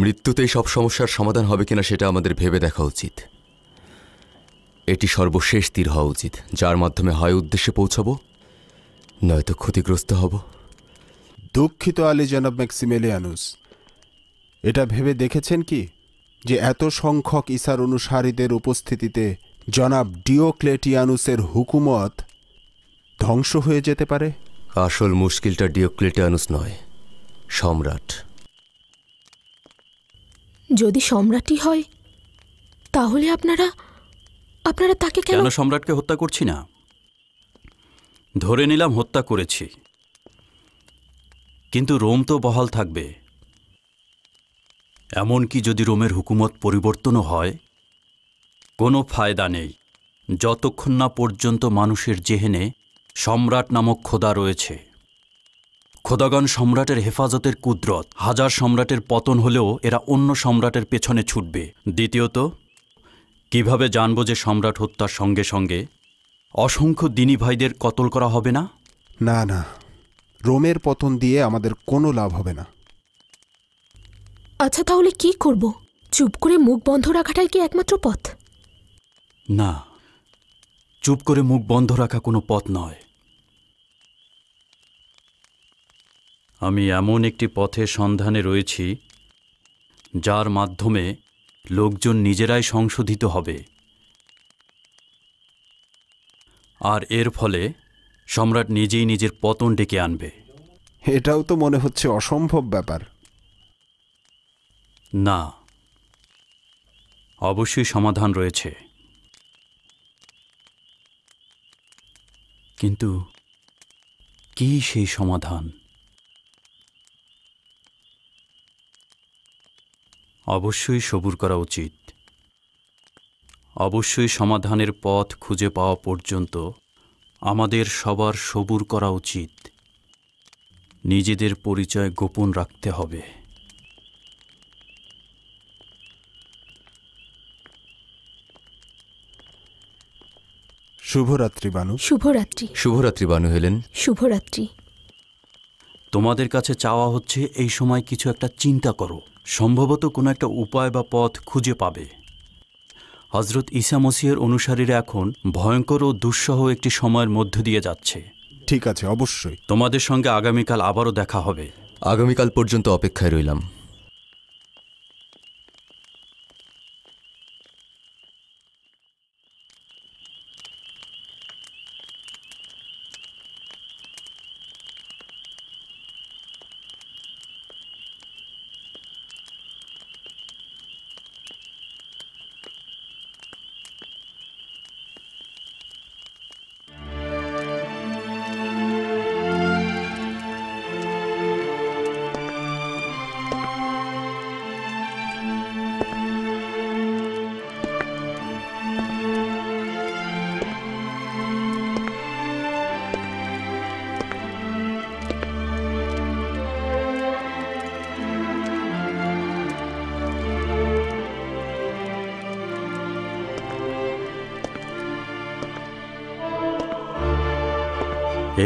মৃত্যুতেই সব সমস্যার সমাধান হবে কিনা সেটা আমাদের ভেবে দেখা উচিত। এটি সর্বশেষ তীর হওয়া উচিত, যার মাধ্যমে হয় উদ্দেশ্যে পৌঁছাবো, নয়তো ক্ষতিগ্রস্ত হব। দুঃখিত আলী জনাব ম্যাক্সিমিলিয়ানুস, এটা ভেবে দেখেছেন কি যে এত সংখ্যক ঈসার অনুসারীদের উপস্থিতিতে জনাব ডিওক্লেটিয়ানুসের হুকুমত ধ্বংস হয়ে যেতে পারে? আসল মুশকিলটা ডিওক্লেটিয়ানুস নয়, সম্রাট। যদি সম্রাটই হয় তাহলে আপনারা তাকে কেন সম্রাটকে হত্যা করছি না? ধরে নিলাম হত্যা করেছি, কিন্তু রোম তো বহাল থাকবে। এমনকি যদি রোমের হুকুমত পরিবর্তনও হয় কোনো ফায়দা নেই, যতক্ষণ না পর্যন্ত মানুষের জেহেনে সম্রাট নামক খোদা রয়েছে। খোদাগণ সম্রাটের হেফাজতের কুদরত। হাজার সম্রাটের পতন হলেও এরা অন্য সম্রাটের পেছনে ছুটবে। দ্বিতীয়ত, কিভাবে জানব যে সম্রাট হত্যার সঙ্গে সঙ্গে অসংখ্য দিনী ভাইদের কতল করা হবে না? না না, রোমের পতন দিয়ে আমাদের কোনো লাভ হবে না। আচ্ছা, তাহলে কি করব? চুপ করে মুখ বন্ধ রাখাটাই কি একমাত্র পথ? না, চুপ করে মুখ বন্ধ রাখা কোনো পথ নয়। আমি এমন একটি পথের সন্ধানে রয়েছি যার মাধ্যমে লোকজন নিজেরাই সংশোধিত হবে, আর এর ফলে সম্রাট নিজেই নিজের পতন ডেকে আনবে। এটাও তো মনে হচ্ছে অসম্ভব ব্যাপার। না, অবশ্যই সমাধান রয়েছে, কিন্তু কি সেই সমাধান? অবশ্যই সবুর করা উচিত। অবশ্যই সমাধানের পথ খুঁজে পাওয়া পর্যন্ত আমাদের সবার সবুর করা উচিত। নিজেদের পরিচয় গোপন রাখতে হবে। শুভরাত্রি বানু। শুভরাত্রি। শুভরাত্রি বানু হেলেন। শুভরাত্রি। তোমাদের কাছে চাওয়া হচ্ছে এই সময় কিছু একটা চিন্তা করো। সম্ভবত কোনো একটা উপায় বা পথ খুঁজে পাবে। হজরত ঈসা মসিহের অনুসারীরা এখন ভয়ঙ্কর ও দুঃসহ একটি সময়ের মধ্য দিয়ে যাচ্ছে। ঠিক আছে, অবশ্যই। তোমাদের সঙ্গে আগামীকাল আবারও দেখা হবে। আগামীকাল পর্যন্ত অপেক্ষায় রইলাম।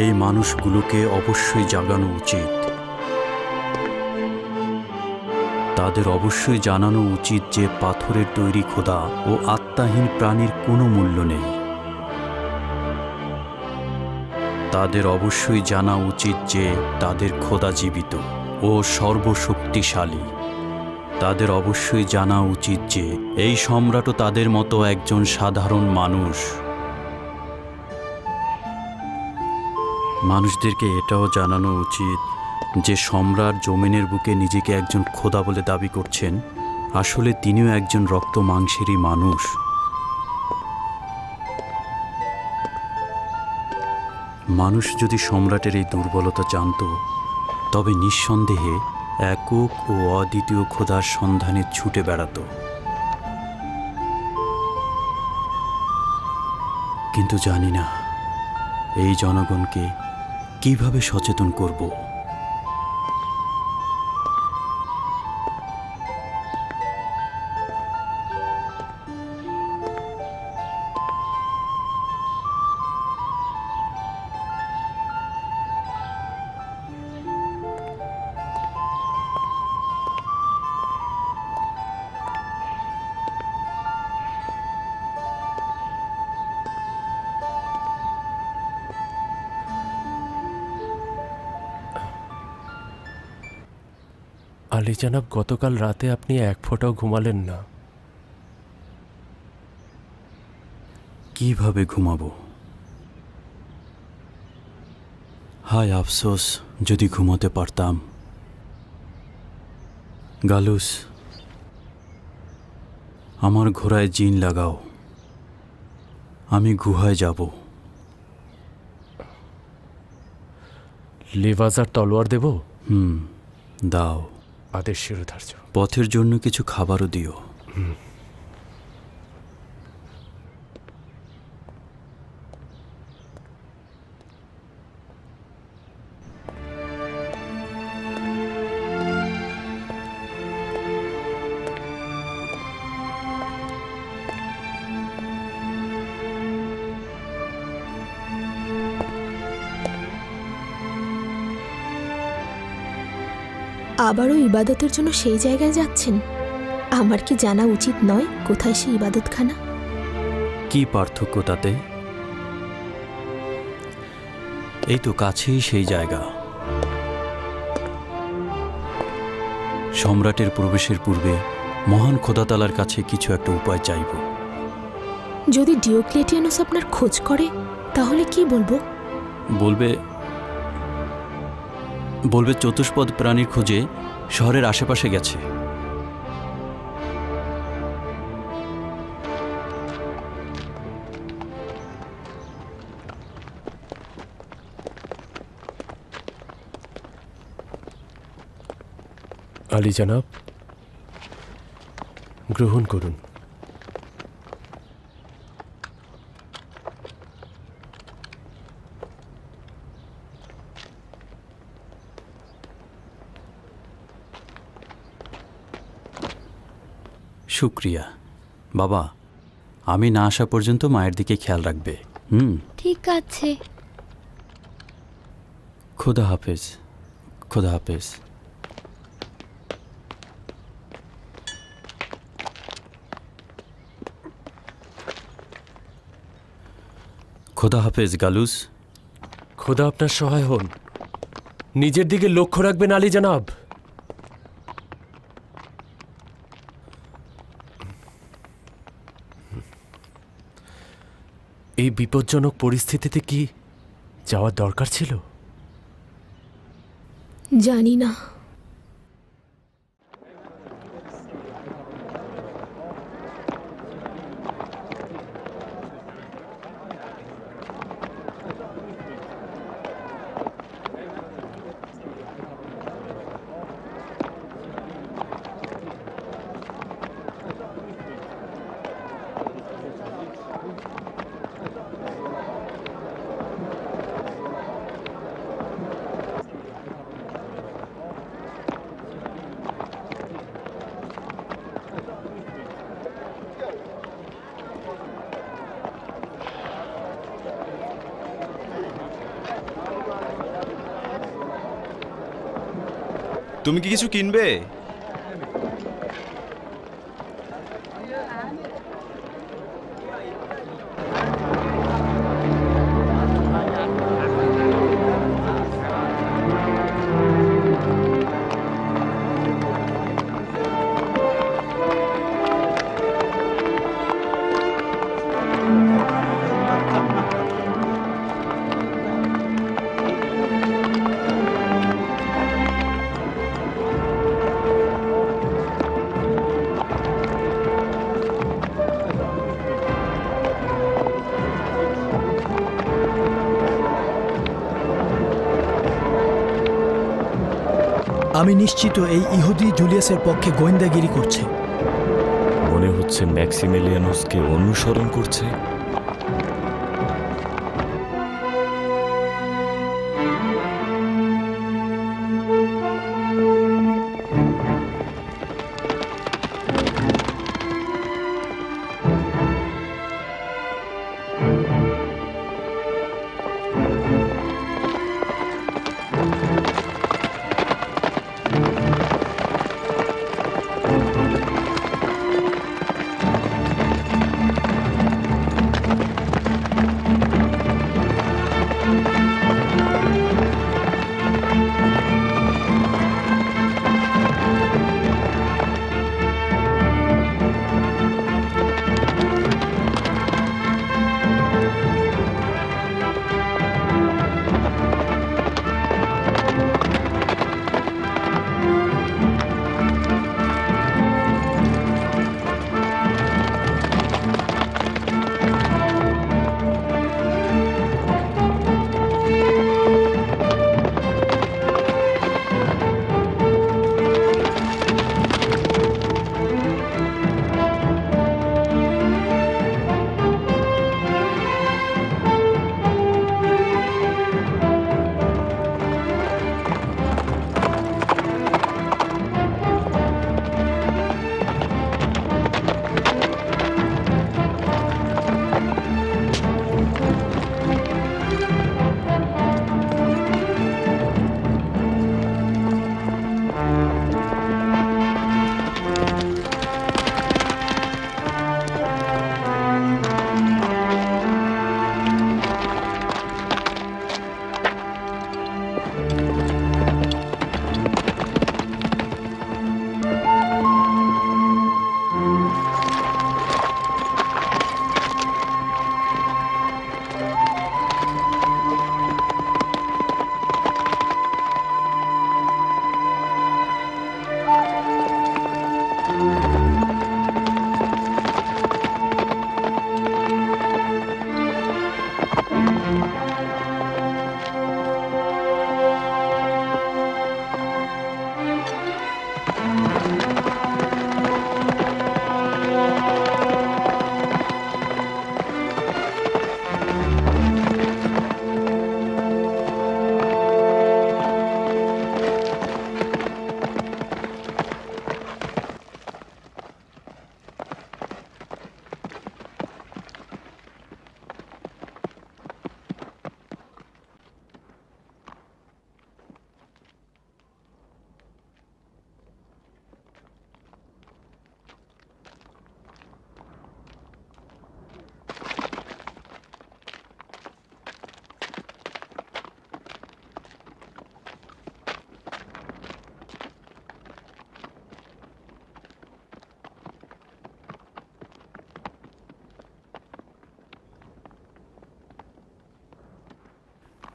এই মানুষগুলোকে অবশ্যই জাগানো উচিত। তাদের অবশ্যই জানানো উচিত যে পাথরের তৈরি খোদা ও আত্মাহীন প্রাণীর কোনো মূল্য নেই। তাদের অবশ্যই জানা উচিত যে তাদের খোদা জীবিত ও সর্বশক্তিশালী। তাদের অবশ্যই জানা উচিত যে এই সম্রাটও তাদের মতো একজন সাধারণ মানুষ। মানুষদেরকে এটাও জানানো উচিত যে সম্রাট জমিনের বুকে নিজেকে একজন খোদা বলে দাবি করছেন, আসলে তিনিও একজন রক্ত মাংসেরই মানুষ। মানুষ যদি সম্রাটের এই দুর্বলতা জানত, তবে নিঃসন্দেহে একক ও অদ্বিতীয় খোদার সন্ধানে ছুটে বেড়াত। কিন্তু জানি না এই জনগণকে কিভাবে সচেতন করব। আলী জানাব, গতকাল রাতে আপনি এক ফোঁটাও ঘুমালেন না। কিভাবে ঘুমাবো? হায় আফসোস, যদি ঘুমাতে পারতাম। গালুস, আমার ঘোড়ায় জিন লাগাও, আমি গুহায় যাব। লেভাজার তলোয়ার দেব? দাও। আদেশ শিরোধার্য। পথের জন্য কিছু খাবারও দিও। আবারও ইবাদতের জন্য সেই জায়গায় যাচ্ছেন? আমার কি জানা উচিত নয় কোথায় সেই ইবাদতখানা? কি পার্থক্য তাতে? এই তো কাছেই সেই জায়গা। সম্রাটের প্রবেশের পূর্বে মহান খোদাতালার কাছে কিছু একটা উপায় চাইব। যদি ডিওক্লেটিয়ানুস আপনার খোঁজ করে তাহলে কি বলবো? বলবে চতুষ্পদ প্রাণীর খোঁজে শহরের আশেপাশে গেছে। আলী জনাব, গ্রহণ করুন। শুক্রিয়া বাবা, আমি না আসা পর্যন্ত মায়ের দিকে খেয়াল রাখবে। ঠিক আছে। খোদা হাফেজ। খোদা হাফেজ। খোদা হাফেজ গালুস। খোদা আপনার সহায় হন। নিজের দিকে লক্ষ্য রাখবেন আলী জনাব। এই বিপজ্জনক পরিস্থিতিতে কি যাওয়ার দরকার ছিল? জানি না। তুমি কি কিছু কিনবে? আমি নিশ্চিত এই ইহুদি জুলিয়াসের পক্ষে গোয়েন্দাগিরি করছে। মনে হচ্ছে ম্যাক্সিমিলিয়ানুসকে অনুসরণ করছে।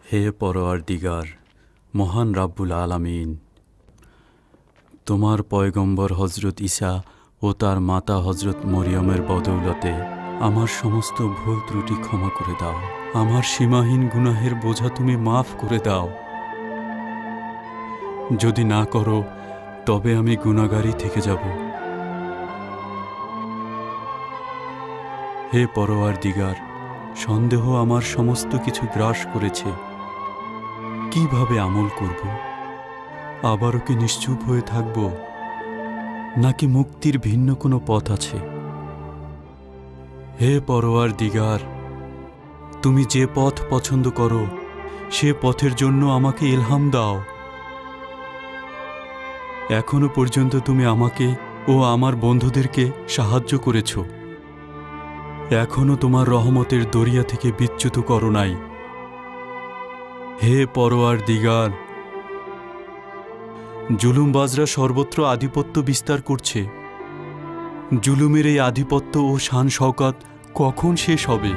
হে পরওয়ারদিগার, মহান রাব্বুল আলামিন, তোমার পয়গম্বর হজরত ঈসা ও তার মাতা হজরত মরিয়মের বদৌলতে আমার সমস্ত ভুল ত্রুটি ক্ষমা করে দাও। আমার সীমাহীন গুনাহের বোঝা তুমি মাফ করে দাও। যদি না করো তবে আমি গুনাহগারই থেকে যাব। হে পরওয়ারদিগার, সন্দেহ আমার সমস্ত কিছু গ্রাস করেছে। কিভাবে আমল করব? আবারও কি নিশ্চুপ হয়ে থাকব, নাকি মুক্তির ভিন্ন কোনো পথ আছে? হে পরওয়ারদিগার, তুমি যে পথ পছন্দ করো সে পথের জন্য আমাকে ইলহাম দাও। এখনো পর্যন্ত তুমি আমাকে ও আমার বন্ধুদেরকে সাহায্য করেছ। এখনো তোমার রহমতের দরিয়া থেকে বিচ্যুত করো নাই। হে পরওয়ারদিগার, জুলুমবাজরা সর্বত্র আধিপত্য বিস্তার করছে। জুলুমের এই আধিপত্য ও শান শওকত কখন শেষ হবে?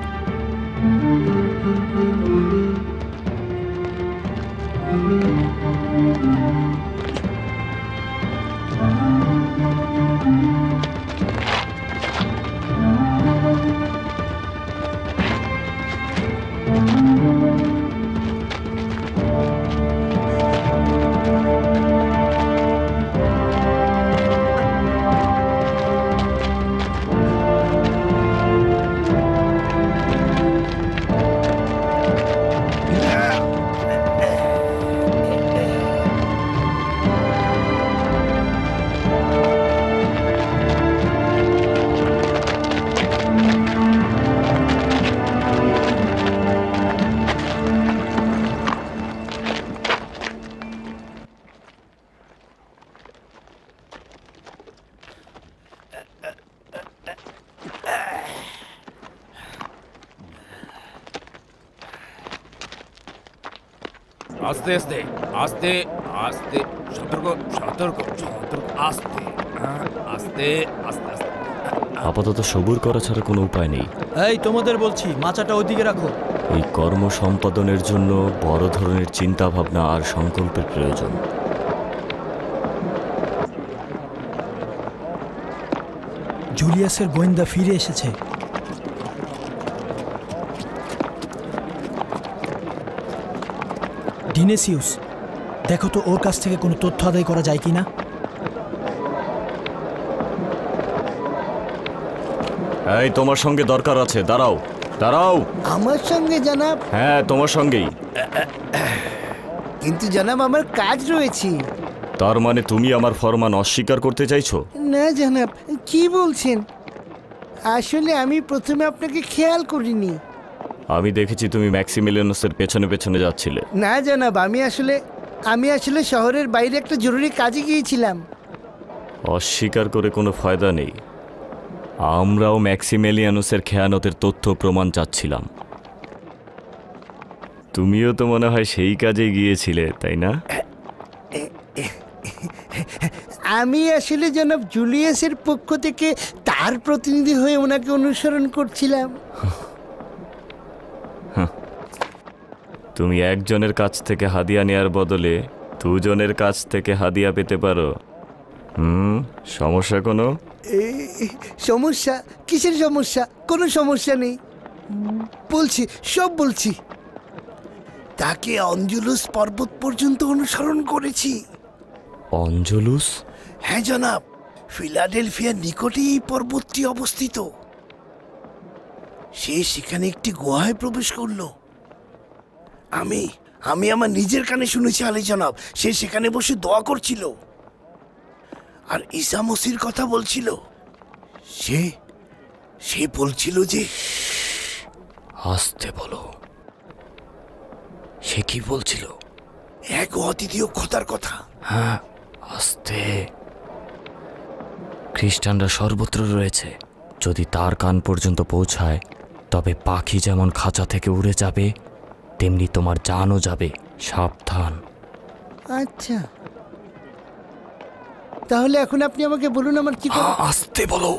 আস্তে আস্তে আস্তে আস্তে, সতর্ক সতর্ক সতর্ক, আস্তে আস্তে আস্তে আস্তে। আপাতত সবুর করা ছাড়া কোনো উপায় নেই। এই তোমাদের বলছি, মাচাটা ওইদিকে রাখো। এই কর্ম সম্পাদনের জন্য বড় ধরনের চিন্তা ভাবনা আর সংকল্পের প্রয়োজন। জুলিয়াসের গোয়েন্দা ফিরে এসেছে। ডিনেসিউস, দেখো তো ওর কাছ থেকে কোনো তথ্য আদায় করা যায় কিনা। এই তোমার সঙ্গে দরকার আছে, দাঁড়াও দাঁড়াও। আমার সঙ্গে জনাব? হ্যাঁ, তোমার সঙ্গেই। কিন্তু জনাব, আমার কাজ রয়েছে। তার মানে তুমি আমার ফরমান অস্বীকার করতে চাইছো? না জনাব, কি বলছেন? আসলে আমি প্রথমে আপনাকে খেয়াল করিনি। আমি দেখেছি তুমি ম্যাক্সিমিলিয়ানুসের পেছনে পেছনে যাচ্ছিলে। না জনাব, আমি আসলে শহরের বাইরে একটা জরুরি কাজে গিয়েছিলাম। অস্বীকার করে কোনো ফায়দা নেই। আমরাও ম্যাক্সিমিলিয়ানুসের খেয়ানতের তথ্য প্রমাণ চাচ্ছিলাম। তুমিও তো মনে হয় সেই কাজে গিয়েছিলে, তাই না? আমি আসলে জনাব জুলিয়াসের পক্ষ থেকে তার প্রতিনিধি হয়ে ওনাকে অনুসরণ করছিলাম। তুমি একজনের কাছ থেকে হাদিয়া নেয়ার বদলে দুজনের কাছ থেকে হাদিয়া পেতে পারো। সমস্যা কোনো? সমস্যা? কিসের সমস্যা? কোনো সমস্যা নেই, বলছি, সব বলছি। তাকে অঞ্জুলুস পর্বত পর্যন্ত অনুসরণ করেছি। অঞ্জলুস? হ্যাঁ জনাব, ফিলাডেলফিয়ার নিকটেই এই পর্বতটি অবস্থিত। সে সেখানে একটি গুহায় প্রবেশ করলো। আমি আমার নিজের কানে শুনেছি আলী জনাব, সে সেখানে বসে দোয়া করছিল আর ঈসা মসির কথা বলছিল। সে বলছিল যে, আসতে বলো। সে কি বলছিল? এক অদ্বিতীয় খোদার কথা। হ্যাঁ, আস্তে। খ্রিস্টানরা সর্বত্র রয়েছে। যদি তার কান পর্যন্ত পৌঁছায় তবে পাখি যেমন খাঁচা থেকে উড়ে যাবে তেমনি তোমার জানও যাবে। সাবধান। আচ্ছা, তাহলে এখন আপনি আমাকে বলুন আমার কি করা। আসতে বলো।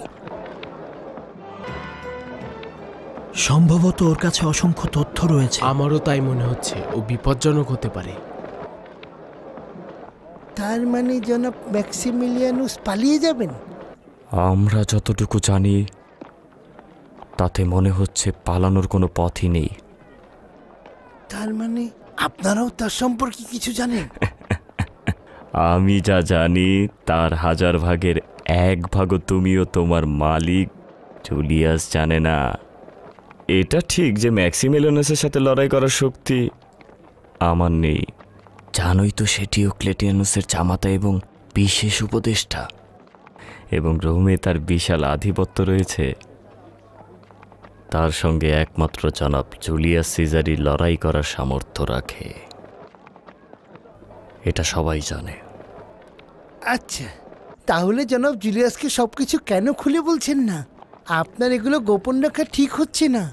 সম্ভবত ওর কাছে অসংখ্য তথ্য রয়েছে। আমারও তাই মনে হচ্ছে, ও বিপজ্জনক হতে পারে। তার মানে জনাব ম্যাক্সিমিলিয়ানুস পালিয়ে যাবেন? আমরা যতটুকু জানি তাতে মনে হচ্ছে পালানোর কোনো পথই নেই। তার মানে আপনারাও তার সম্পর্কে কিছু জানেন? আমি যা জানি তার 1000 ভাগের 1 ভাগও তুমিও তোমার মালিক জুলিয়াস জানে না। এটা ঠিক যে ম্যাক্সিমিলিয়ানুসের সাথে লড়াই করার শক্তি আমার নেই। জানোই তো সে ডিওক্লেটিয়ানুসের জামাতা এবং বিশেষ উপদেষ্টা, এবং রোমে তার বিশাল আধিপত্য রয়েছে। তার সঙ্গে একমাত্র জনাব জুলিয়াস সিজারই লড়াই করার সামর্থ্য রাখে। এটা সবাই জানে। আচ্ছা, তাহলে জনাব জুলিয়াসকে সবকিছু কেন খুলে বলছেন না? আপনার এগুলো গোপন রাখা ঠিক হচ্ছে না।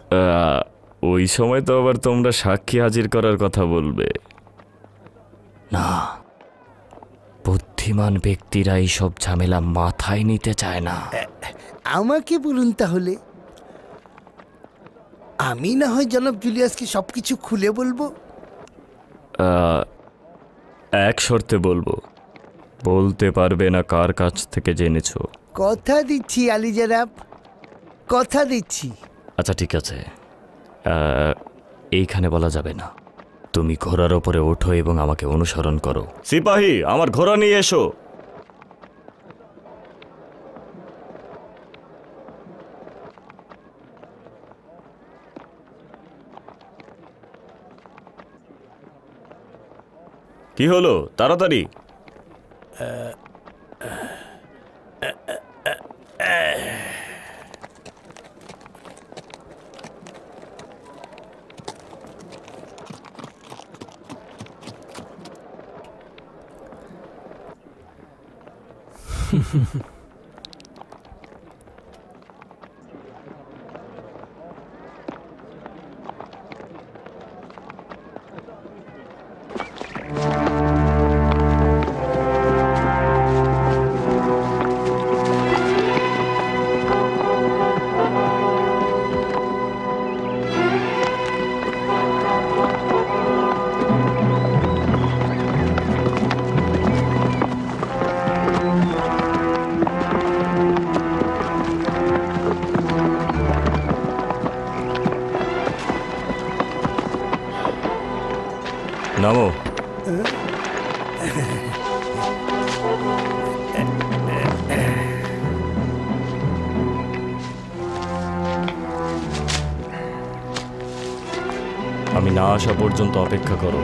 ওই সময় তো আবার তোমরা সাক্ষী হাজির করার কথা বলবে না। বুদ্ধিমান ব্যক্তিরা এইসব ঝামেলা মাথায় নিতে চায় না। আমাকে বলুন তাহলে, আমি না হয় জনাব জুলিয়াসকে সবকিছু খুলে বলবো। এক শর্তে বলবো, বলতে পারবে না কার কাছ থেকে জেনেছো। কথা দিচ্ছি আলী জনাব, কথা দিচ্ছি। আচ্ছা ঠিক আছে, এইখানে বলা যাবে না। তুমি ঘোড়ার ওপরে ওঠো এবং আমাকে অনুসরণ করো। সিপাহী, আমার ঘোড়া নিয়ে এসো। কি হলো, তাড়াতাড়ি। নামো। আমি না আসা পর্যন্ত অপেক্ষা করো।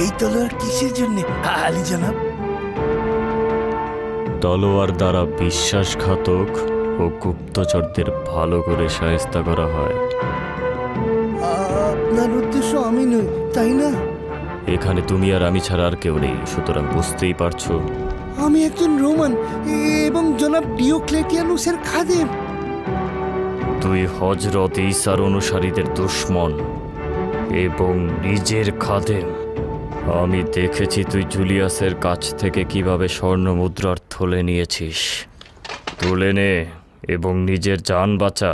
এই তলোয়ার কিসের জন্য আলী জনাব? তলোয়ার দ্বারা বিশ্বাসঘাতক ও গুপ্তচরদের ভালো করে শায়েস্তা করা হয়। আপনার উদ্দেশ্য আমি নই, তাই না? এখানে তুমি আর আমি ছাড়া আর কেউ নেই, সুতরাং বুঝতেই পারছো। আমি একজন রোমান এবং জনাব ডিওক্লেটিয়ানুসের খাদেম। তুই হযরত ঈসার অনুসারীদের দুশমন। এবং নিজের খাদেম। আমি দেখেছি তুই জুলিয়াসের কাছ থেকে কিভাবে স্বর্ণ মুদ্রার থলে নিয়েছিস। তুলে নে এবং নিজের জান বাঁচা।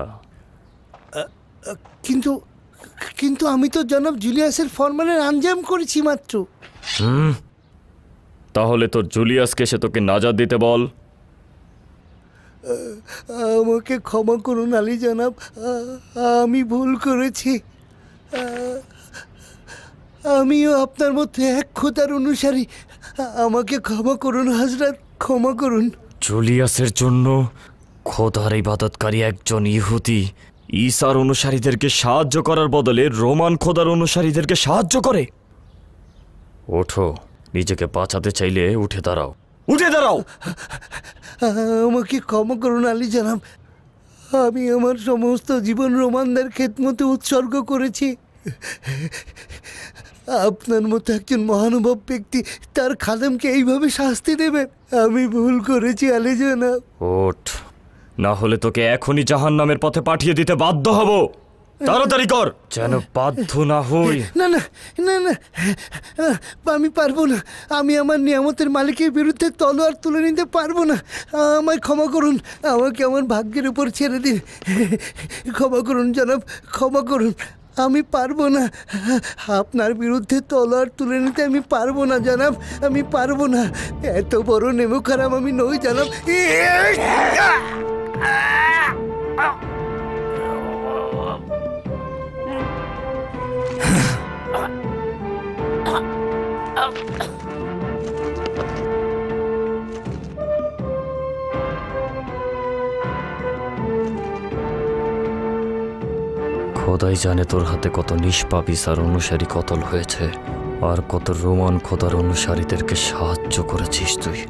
কিন্তু কিন্তু আমি তো জনাব জুলিয়াসের ফরমানের আঞ্জাম করেছি মাত্র। তাহলে তোর জুলিয়াসকে সে তোকে নাজাত দিতে বল। আমাকে ক্ষমা করুন আলী জনাব, আমি ভুল করেছি। আমিও আপনার মধ্যে এক খোদার অনুসারী। আমাকে ক্ষমা করুন হযরত, ক্ষমা করুন। জুলিয়াসের জন্য খোদার ইবাদতকারী একজন ইহুদি ঈসার অনুসারীদেরকে সাহায্য করার বদলে রোমান খোদার অনুসারীদেরকে সাহায্য করে। ওঠো, নিজেকে বাঁচাতে চাইলে উঠে দাঁড়াও, উঠে দাঁড়াও। আমাকে ক্ষমা করুন আলী জনাব, আমি আমার সমস্ত জীবন রোমানদের খেদমতে উৎসর্গ করেছি। আপনার মতো একজন মহানুভব ব্যক্তি তার খাদেমকে এইভাবে শাস্তি দেবে? আমি ভুল করেছি আলী জনাব। ওঠ, না হলে তোকে এখনই জাহান্নামের পথে পাঠিয়ে দিতে বাধ্য হব। তাড়াতাড়ি কর, যেন বাধ্য না হই। না না না না, আমি পারবো না। আমি আমার নিয়ামতের মালিকের বিরুদ্ধে তলোয়ার তুলে নিতে পারবো না। আমায় ক্ষমা করুন, আমাকে আমার ভাগ্যের উপর ছেড়ে দিন। ক্ষমা করুন জনাব, ক্ষমা করুন। আমি পারবো না, আপনার বিরুদ্ধে তলোয়ার তুলে নিতে আমি পারবো না জনাব, আমি পারবো না। এত বড় নেমুখারাম আমি নই জনাব। খোদাই জানে তোর হাতে কত নিষ্পাপ ঈসার অনুসারী কতল হয়েছে, আর কত রোমান খোদার অনুসারীদেরকে সাহায্য করেছিস তুই।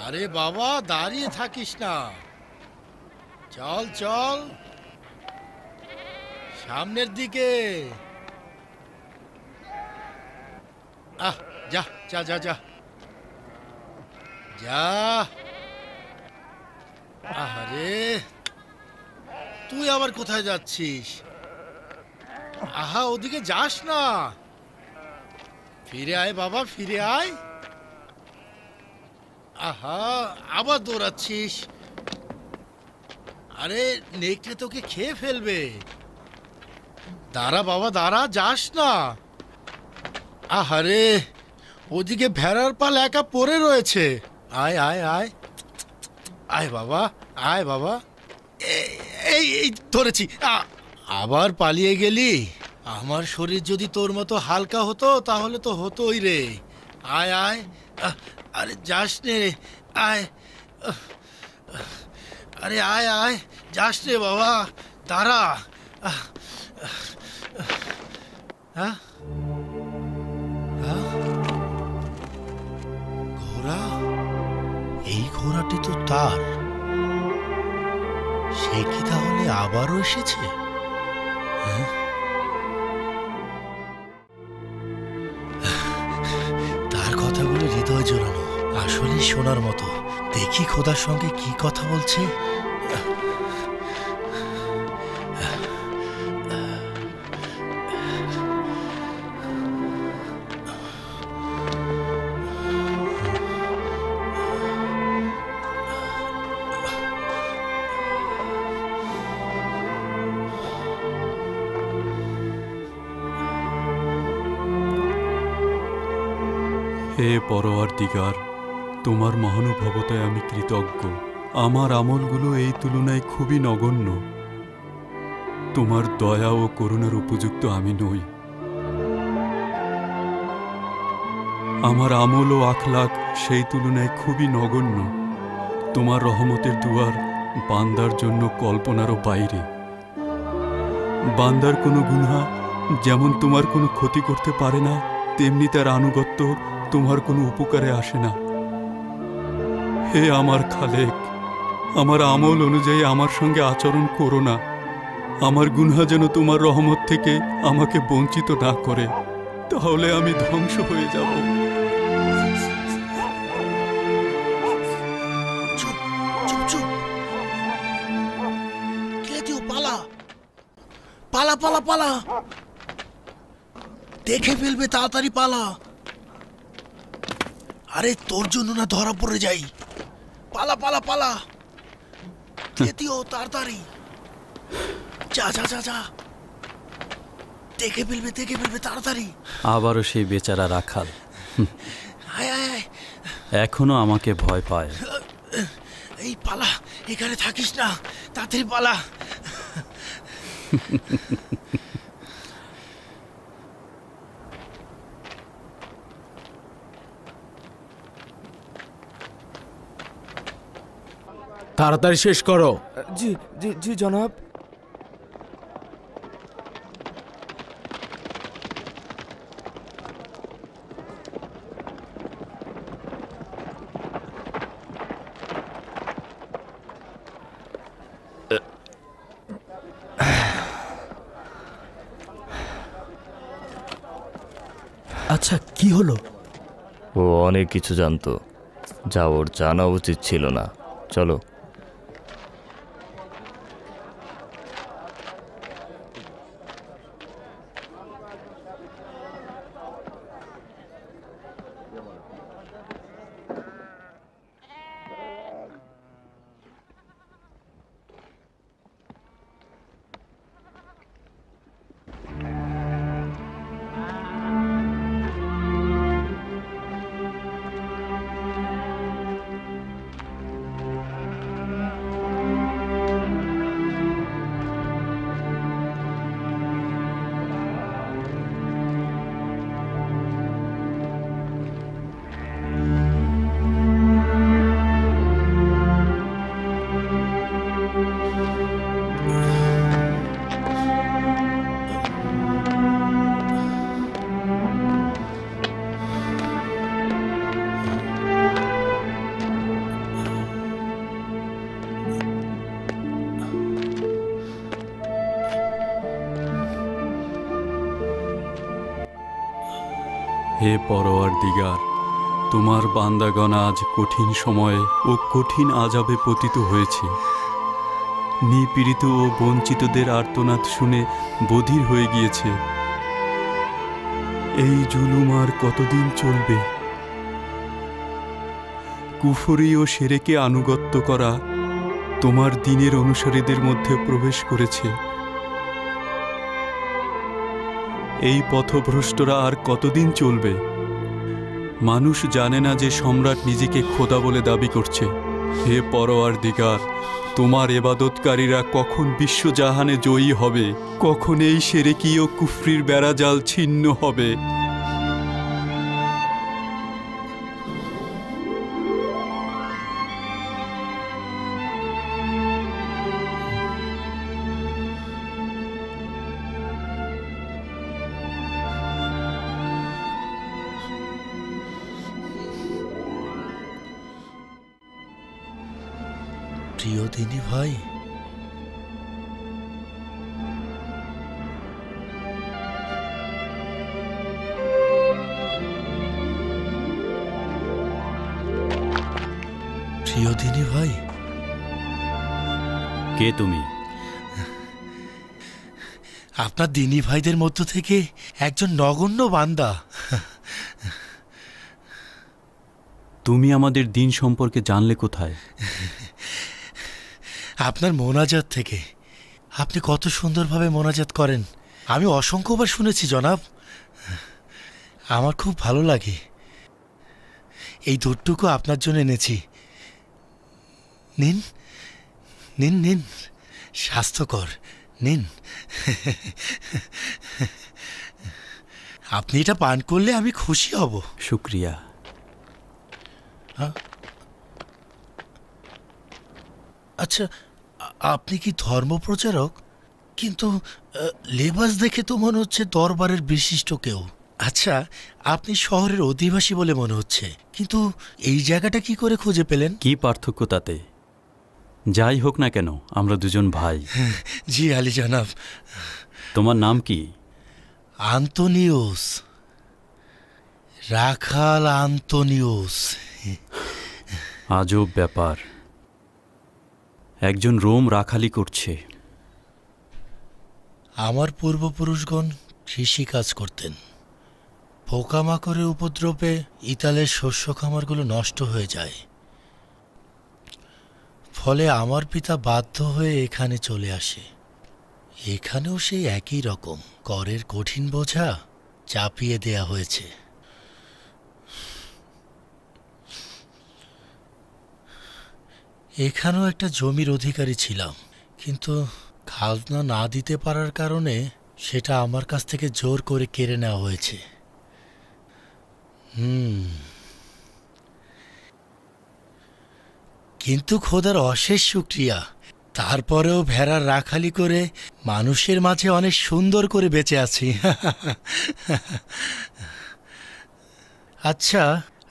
আরে বাবা, দাঁড়িয়ে থাকিস না, চল চল সামনের দিকে। যা যা যা যা যা। আরে তুই আবার কোথায় যাচ্ছিস? আহা, ওদিকে যাস না, ফিরে আয় বাবা, ফিরে আয়। আহা, আবার দৌড়াচ্ছিস। আরে নেকড়ে তোকে খেয়ে ফেলবে। দাঁড়া বাবা, দাঁড়া, যাস না। আহারে, ওদিকে ভেড়ার পাল একা পড়ে রয়েছে। আয় আয় আয় আয় বাবা, আয় বাবা। এই এই ধরেছি। আবার পালিয়ে গেলি? আমার শরীর যদি তোর মতো হালকা হতো তাহলে তো হতোই রে। আয় আয়। আরে যাস নে রে, আয়। আরে আয় আয়, যাস রে বাবা, দাঁড়া। হ্যাঁ, ঘোড়া? এই ঘোড়াটি তো তার। সে কি তাহলে আবারও এসেছে? হ্যাঁ, তার কথাগুলো হৃদয় জোড়ানো, আসলে শোনার মতো। দেখি খোদার সঙ্গে কি কথা বলছে। হে পরওয়ারদিগার, তোমার মহানুভবতায় আমি কৃতজ্ঞ। আমার আমলগুলো এই তুলনায় খুবই নগণ্য। তোমার দয়া ও করুণার উপযুক্ত আমি নই। আমার আমল ও আখলাক সেই তুলনায় খুবই নগণ্য। তোমার রহমতের দুয়ার বান্দার জন্য কল্পনারও বাইরে। বান্দার কোনো গুনাহ যেমন তোমার কোনো ক্ষতি করতে পারে না, তেমনি তার আনুগত্য তোমার কোনো উপকারে আসে না। হে আমার খালেক, আমার আমল অনুযায়ী আমার সঙ্গে আচরণ করো না। আমার গুনাহ যেন তোমার রহমত থেকে আমাকে বঞ্চিত না করে, তাহলে আমি ধ্বংস হয়ে যাব। পালা পালা পালা পালা, দেখে ফেলবে, তাড়াতাড়ি পালা। আরে তোর জন্য না ধরা পড়ে যাই। পালা পালা পালা, কেতিও তাড়াতাড়ি, যা যা যা যা, দেখে ফেলবে তাড়াতাড়ি। আবারও সেই বেচারা রাখাল আয় আয় আয়, এখনো আমাকে ভয় পায়। এই পালা, এখানে থাকিস না, তাড়াতাড়ি পালা। তাড়াতাড়ি শেষ করো। জি জি জি জনাব। আচ্ছা, কি হলো? ও অনেক কিছু জানতো, যা ওর জানা উচিত ছিল না। চলো। হে পরওয়ারদিগার, তোমার বান্দাগণ আজ কঠিন সময়ে ও কঠিন আযাবে পতিত হয়েছে। নিপীড়িত ও বঞ্চিতদের আর্তনাদ শুনে বধির হয়ে গিয়েছে। এই জুলুম আর কতদিন চলবে? কুফরি ও শিরকে আনুগত্য করা তোমার দ্বীনের অনুসারীদের মধ্যে প্রবেশ করেছে। এই পথভ্রষ্টরা আর কতদিন চলবে? মানুষ জানে না যে সম্রাট নিজেকে খোদা বলে দাবি করছে। হে পরওয়ারদিগার, তোমার ইবাদতকারীরা কখন বিশ্বজাহানে জয়ী হবে, কখন এই শিরকি ও কুফরির বেড়াজাল ছিন্ন হবে? প্রিয় দিনী ভাই, প্রিয় দিনী ভাই, কে তুমি? আপনার দিনী ভাইদের মধ্য থেকে একজন নগণ্য বান্দা। তুমি আমাদের দিন সম্পর্কে জানলে কোথায়? আপনার মোনাজাত থেকে। আপনি কত সুন্দরভাবে মোনাজাত করেন, আমি অসংখ্যবার শুনেছি জনাব। আমার খুব ভালো লাগে। এই দুধটুকু আপনার জন্য এনেছি। নিন নিন নিন, স্বাস্থ্যকর, নিন। আপনি এটা পান করলে আমি খুশি হব। শুক্রিয়া। আচ্ছা, আপনি কি ধর্মপ্রচারক? কিন্তু লেবাস দেখে তো মনে হচ্ছে দরবারের বিশিষ্ট কেউ। আচ্ছা, আপনি শহরের অধিবাসী বলে মনে হচ্ছে, কিন্তু এই জায়গাটা কি করে খুঁজে পেলেন? কি পার্থক্য তাতে? যাই হোক না কেন, আমরা দুজন ভাই। জি আলী জনাব। তোমার নাম কি? আন্তোনিওস, রাখাল আন্তোনিওস। আজব ব্যাপার, একজন রোম রাখালি করছে। আমার পূর্বপুরুষগণ কৃষি কাজ করতেন। পোকামাকড়ের উপদ্রবে ইতালের শস্য খামারগুলো নষ্ট হয়ে যায়। ফলে আমার পিতা বাধ্য হয়ে এখানে চলে আসে। এখানেও সেই একই রকম করের কঠিন বোঝা চাপিয়ে দেয়া হয়েছে। এখানেও একটা জমির অধিকারী ছিলাম, কিন্তু খাজনা না দিতে পারার কারণে সেটা আমার কাছ থেকে জোর করে কেড়ে নেওয়া হয়েছে। কিন্তু খোদার অশেষ শুকরিয়া, তারপরেও ভেড়ার রাখালি করে মানুষের মাঝে অনেক সুন্দর করে বেঁচে আছি। আচ্ছা,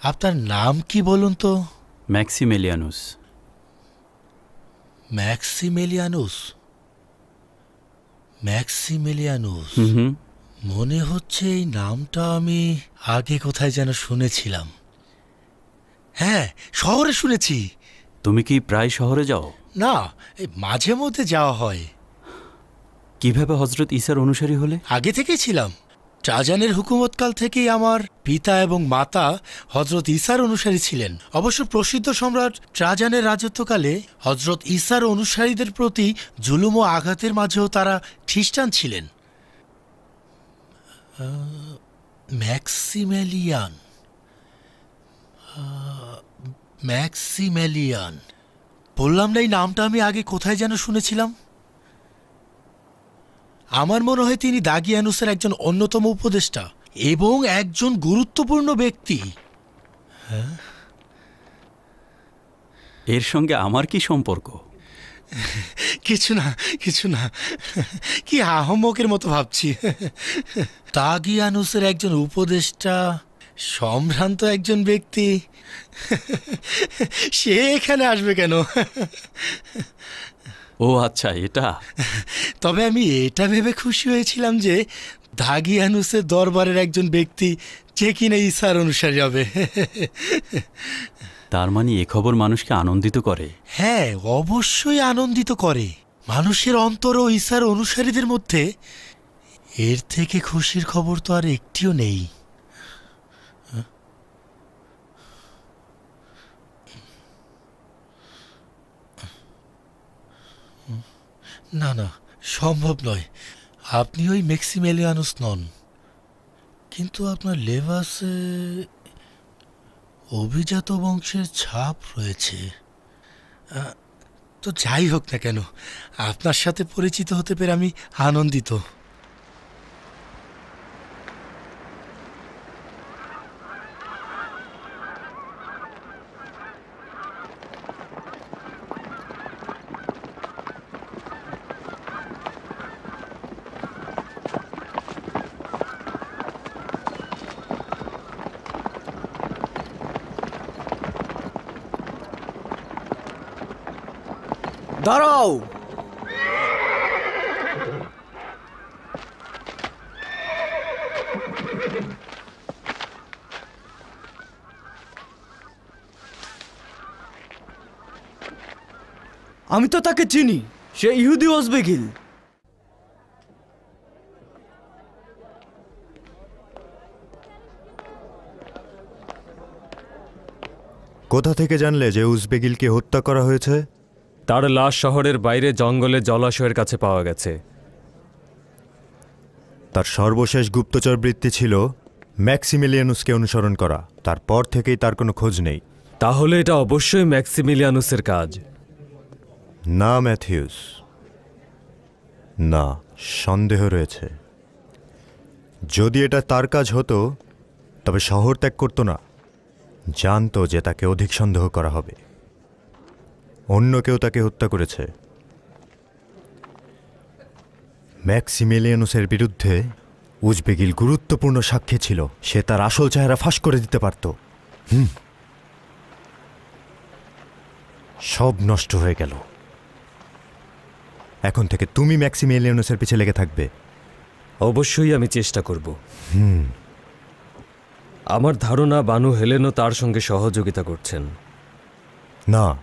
আপনার নাম কি বলুন তো? ম্যাক্সিমেলিয়ানুস। ম্যাক্সিমেলিয়ানুস, ম্যাক্সিমেলিয়ানুস। মনে হচ্ছে এই নামটা আমি আগে কোথায় যেন শুনেছিলাম। হ্যাঁ, শহরে শুনেছি। তুমি কি প্রায় শহরে যাও? না, এই মাঝে মধ্যে যাওয়া হয়। কিভাবে হজরত ঈসার অনুসারী হলে? আগে থেকেই ছিলাম। ট্রাজানের হুকুমতকাল থেকেই আমার পিতা এবং মাতা হজরত ঈসার অনুসারী ছিলেন। অবশ্য প্রসিদ্ধ সম্রাট ট্রাজানের রাজত্বকালে হজরত ঈসার অনুসারীদের প্রতি জুলুম ও আঘাতের মাঝেও তারা খ্রিস্টান ছিলেন। ম্যাক্সিমেলিয়ান, ম্যাক্সিমেলিয়ান, বললাম না এই নামটা আমি আগে কোথায় যেন শুনেছিলাম। আমার মনে হয় তিনি দাগিয়ানুসের একজন অন্যতম উপদেষ্টা এবং একজন গুরুত্বপূর্ণ ব্যক্তি। এর সঙ্গে আমার কি সম্পর্ক? কিছু না, কিছু না। কি আহম্মকের মতো ভাবছি। দাগিয়ানুসের একজন উপদেষ্টা, সম্ভ্রান্ত একজন ব্যক্তি, সে এখানে আসবে কেন? ও আচ্ছা, এটা। তবে আমি এটা ভেবে খুশি হয়েছিলাম যে দাগিয়ানুসের দরবারের একজন ব্যক্তি যে কিনা ঈসার অনুসারী হবে। তার মানে এ খবর মানুষকে আনন্দিত করে? হ্যাঁ, অবশ্যই আনন্দিত করে। মানুষের অন্তর ও ঈসার অনুসারীদের মধ্যে এর থেকে খুশির খবর তো আর একটিও নেই। না না, সম্ভব নয়। আপনি ওই ম্যাক্সিমেলিয়ানুস নন, কিন্তু আপনার লেবাসে অভিজাত বংশের ছাপ রয়েছে। তো যাই হোক না কেন, আপনার সাথে পরিচিত হতে পেরে আমি আনন্দিত। দাঁড়াও! আমি তো তাকে চিনি, সে ইহুদি ওজবেগিল। কোথা থেকে জানলে যে উজবেগিলকে হত্যা করা হয়েছে? তার লাশ শহরের বাইরে জঙ্গলে জলাশয়ের কাছে পাওয়া গেছে। তার সর্বশেষ গুপ্তচর বৃত্তি ছিল ম্যাক্সিমিলিয়ানুসকে অনুসরণ করা। তারপর থেকেই তার কোনো খোঁজ নেই। তাহলে এটা অবশ্যই ম্যাক্সিমিলিয়ানুসের কাজ। না ম্যাথিউস, না, সন্দেহ রয়েছে। যদি এটা তার কাজ হতো তবে শহর ত্যাগ করতো না। জানতো যে তাকে অধিক সন্দেহ করা হবে। অন্য কেউ তাকে হত্যা করেছে। ম্যাক্সিমিলিয়ানুসের বিরুদ্ধে উজবেগিল গুরুত্বপূর্ণ সাক্ষী ছিল। সে তার আসল চেহারা ফাঁস করে দিতে পারত। সব নষ্ট হয়ে গেল। এখন থেকে তুমি ম্যাক্সিমিলিয়ানুসের পিছে লেগে থাকবে। অবশ্যই আমি চেষ্টা করব। আমার ধারণা বানু হেলেনও তার সঙ্গে সহযোগিতা করছেন। না,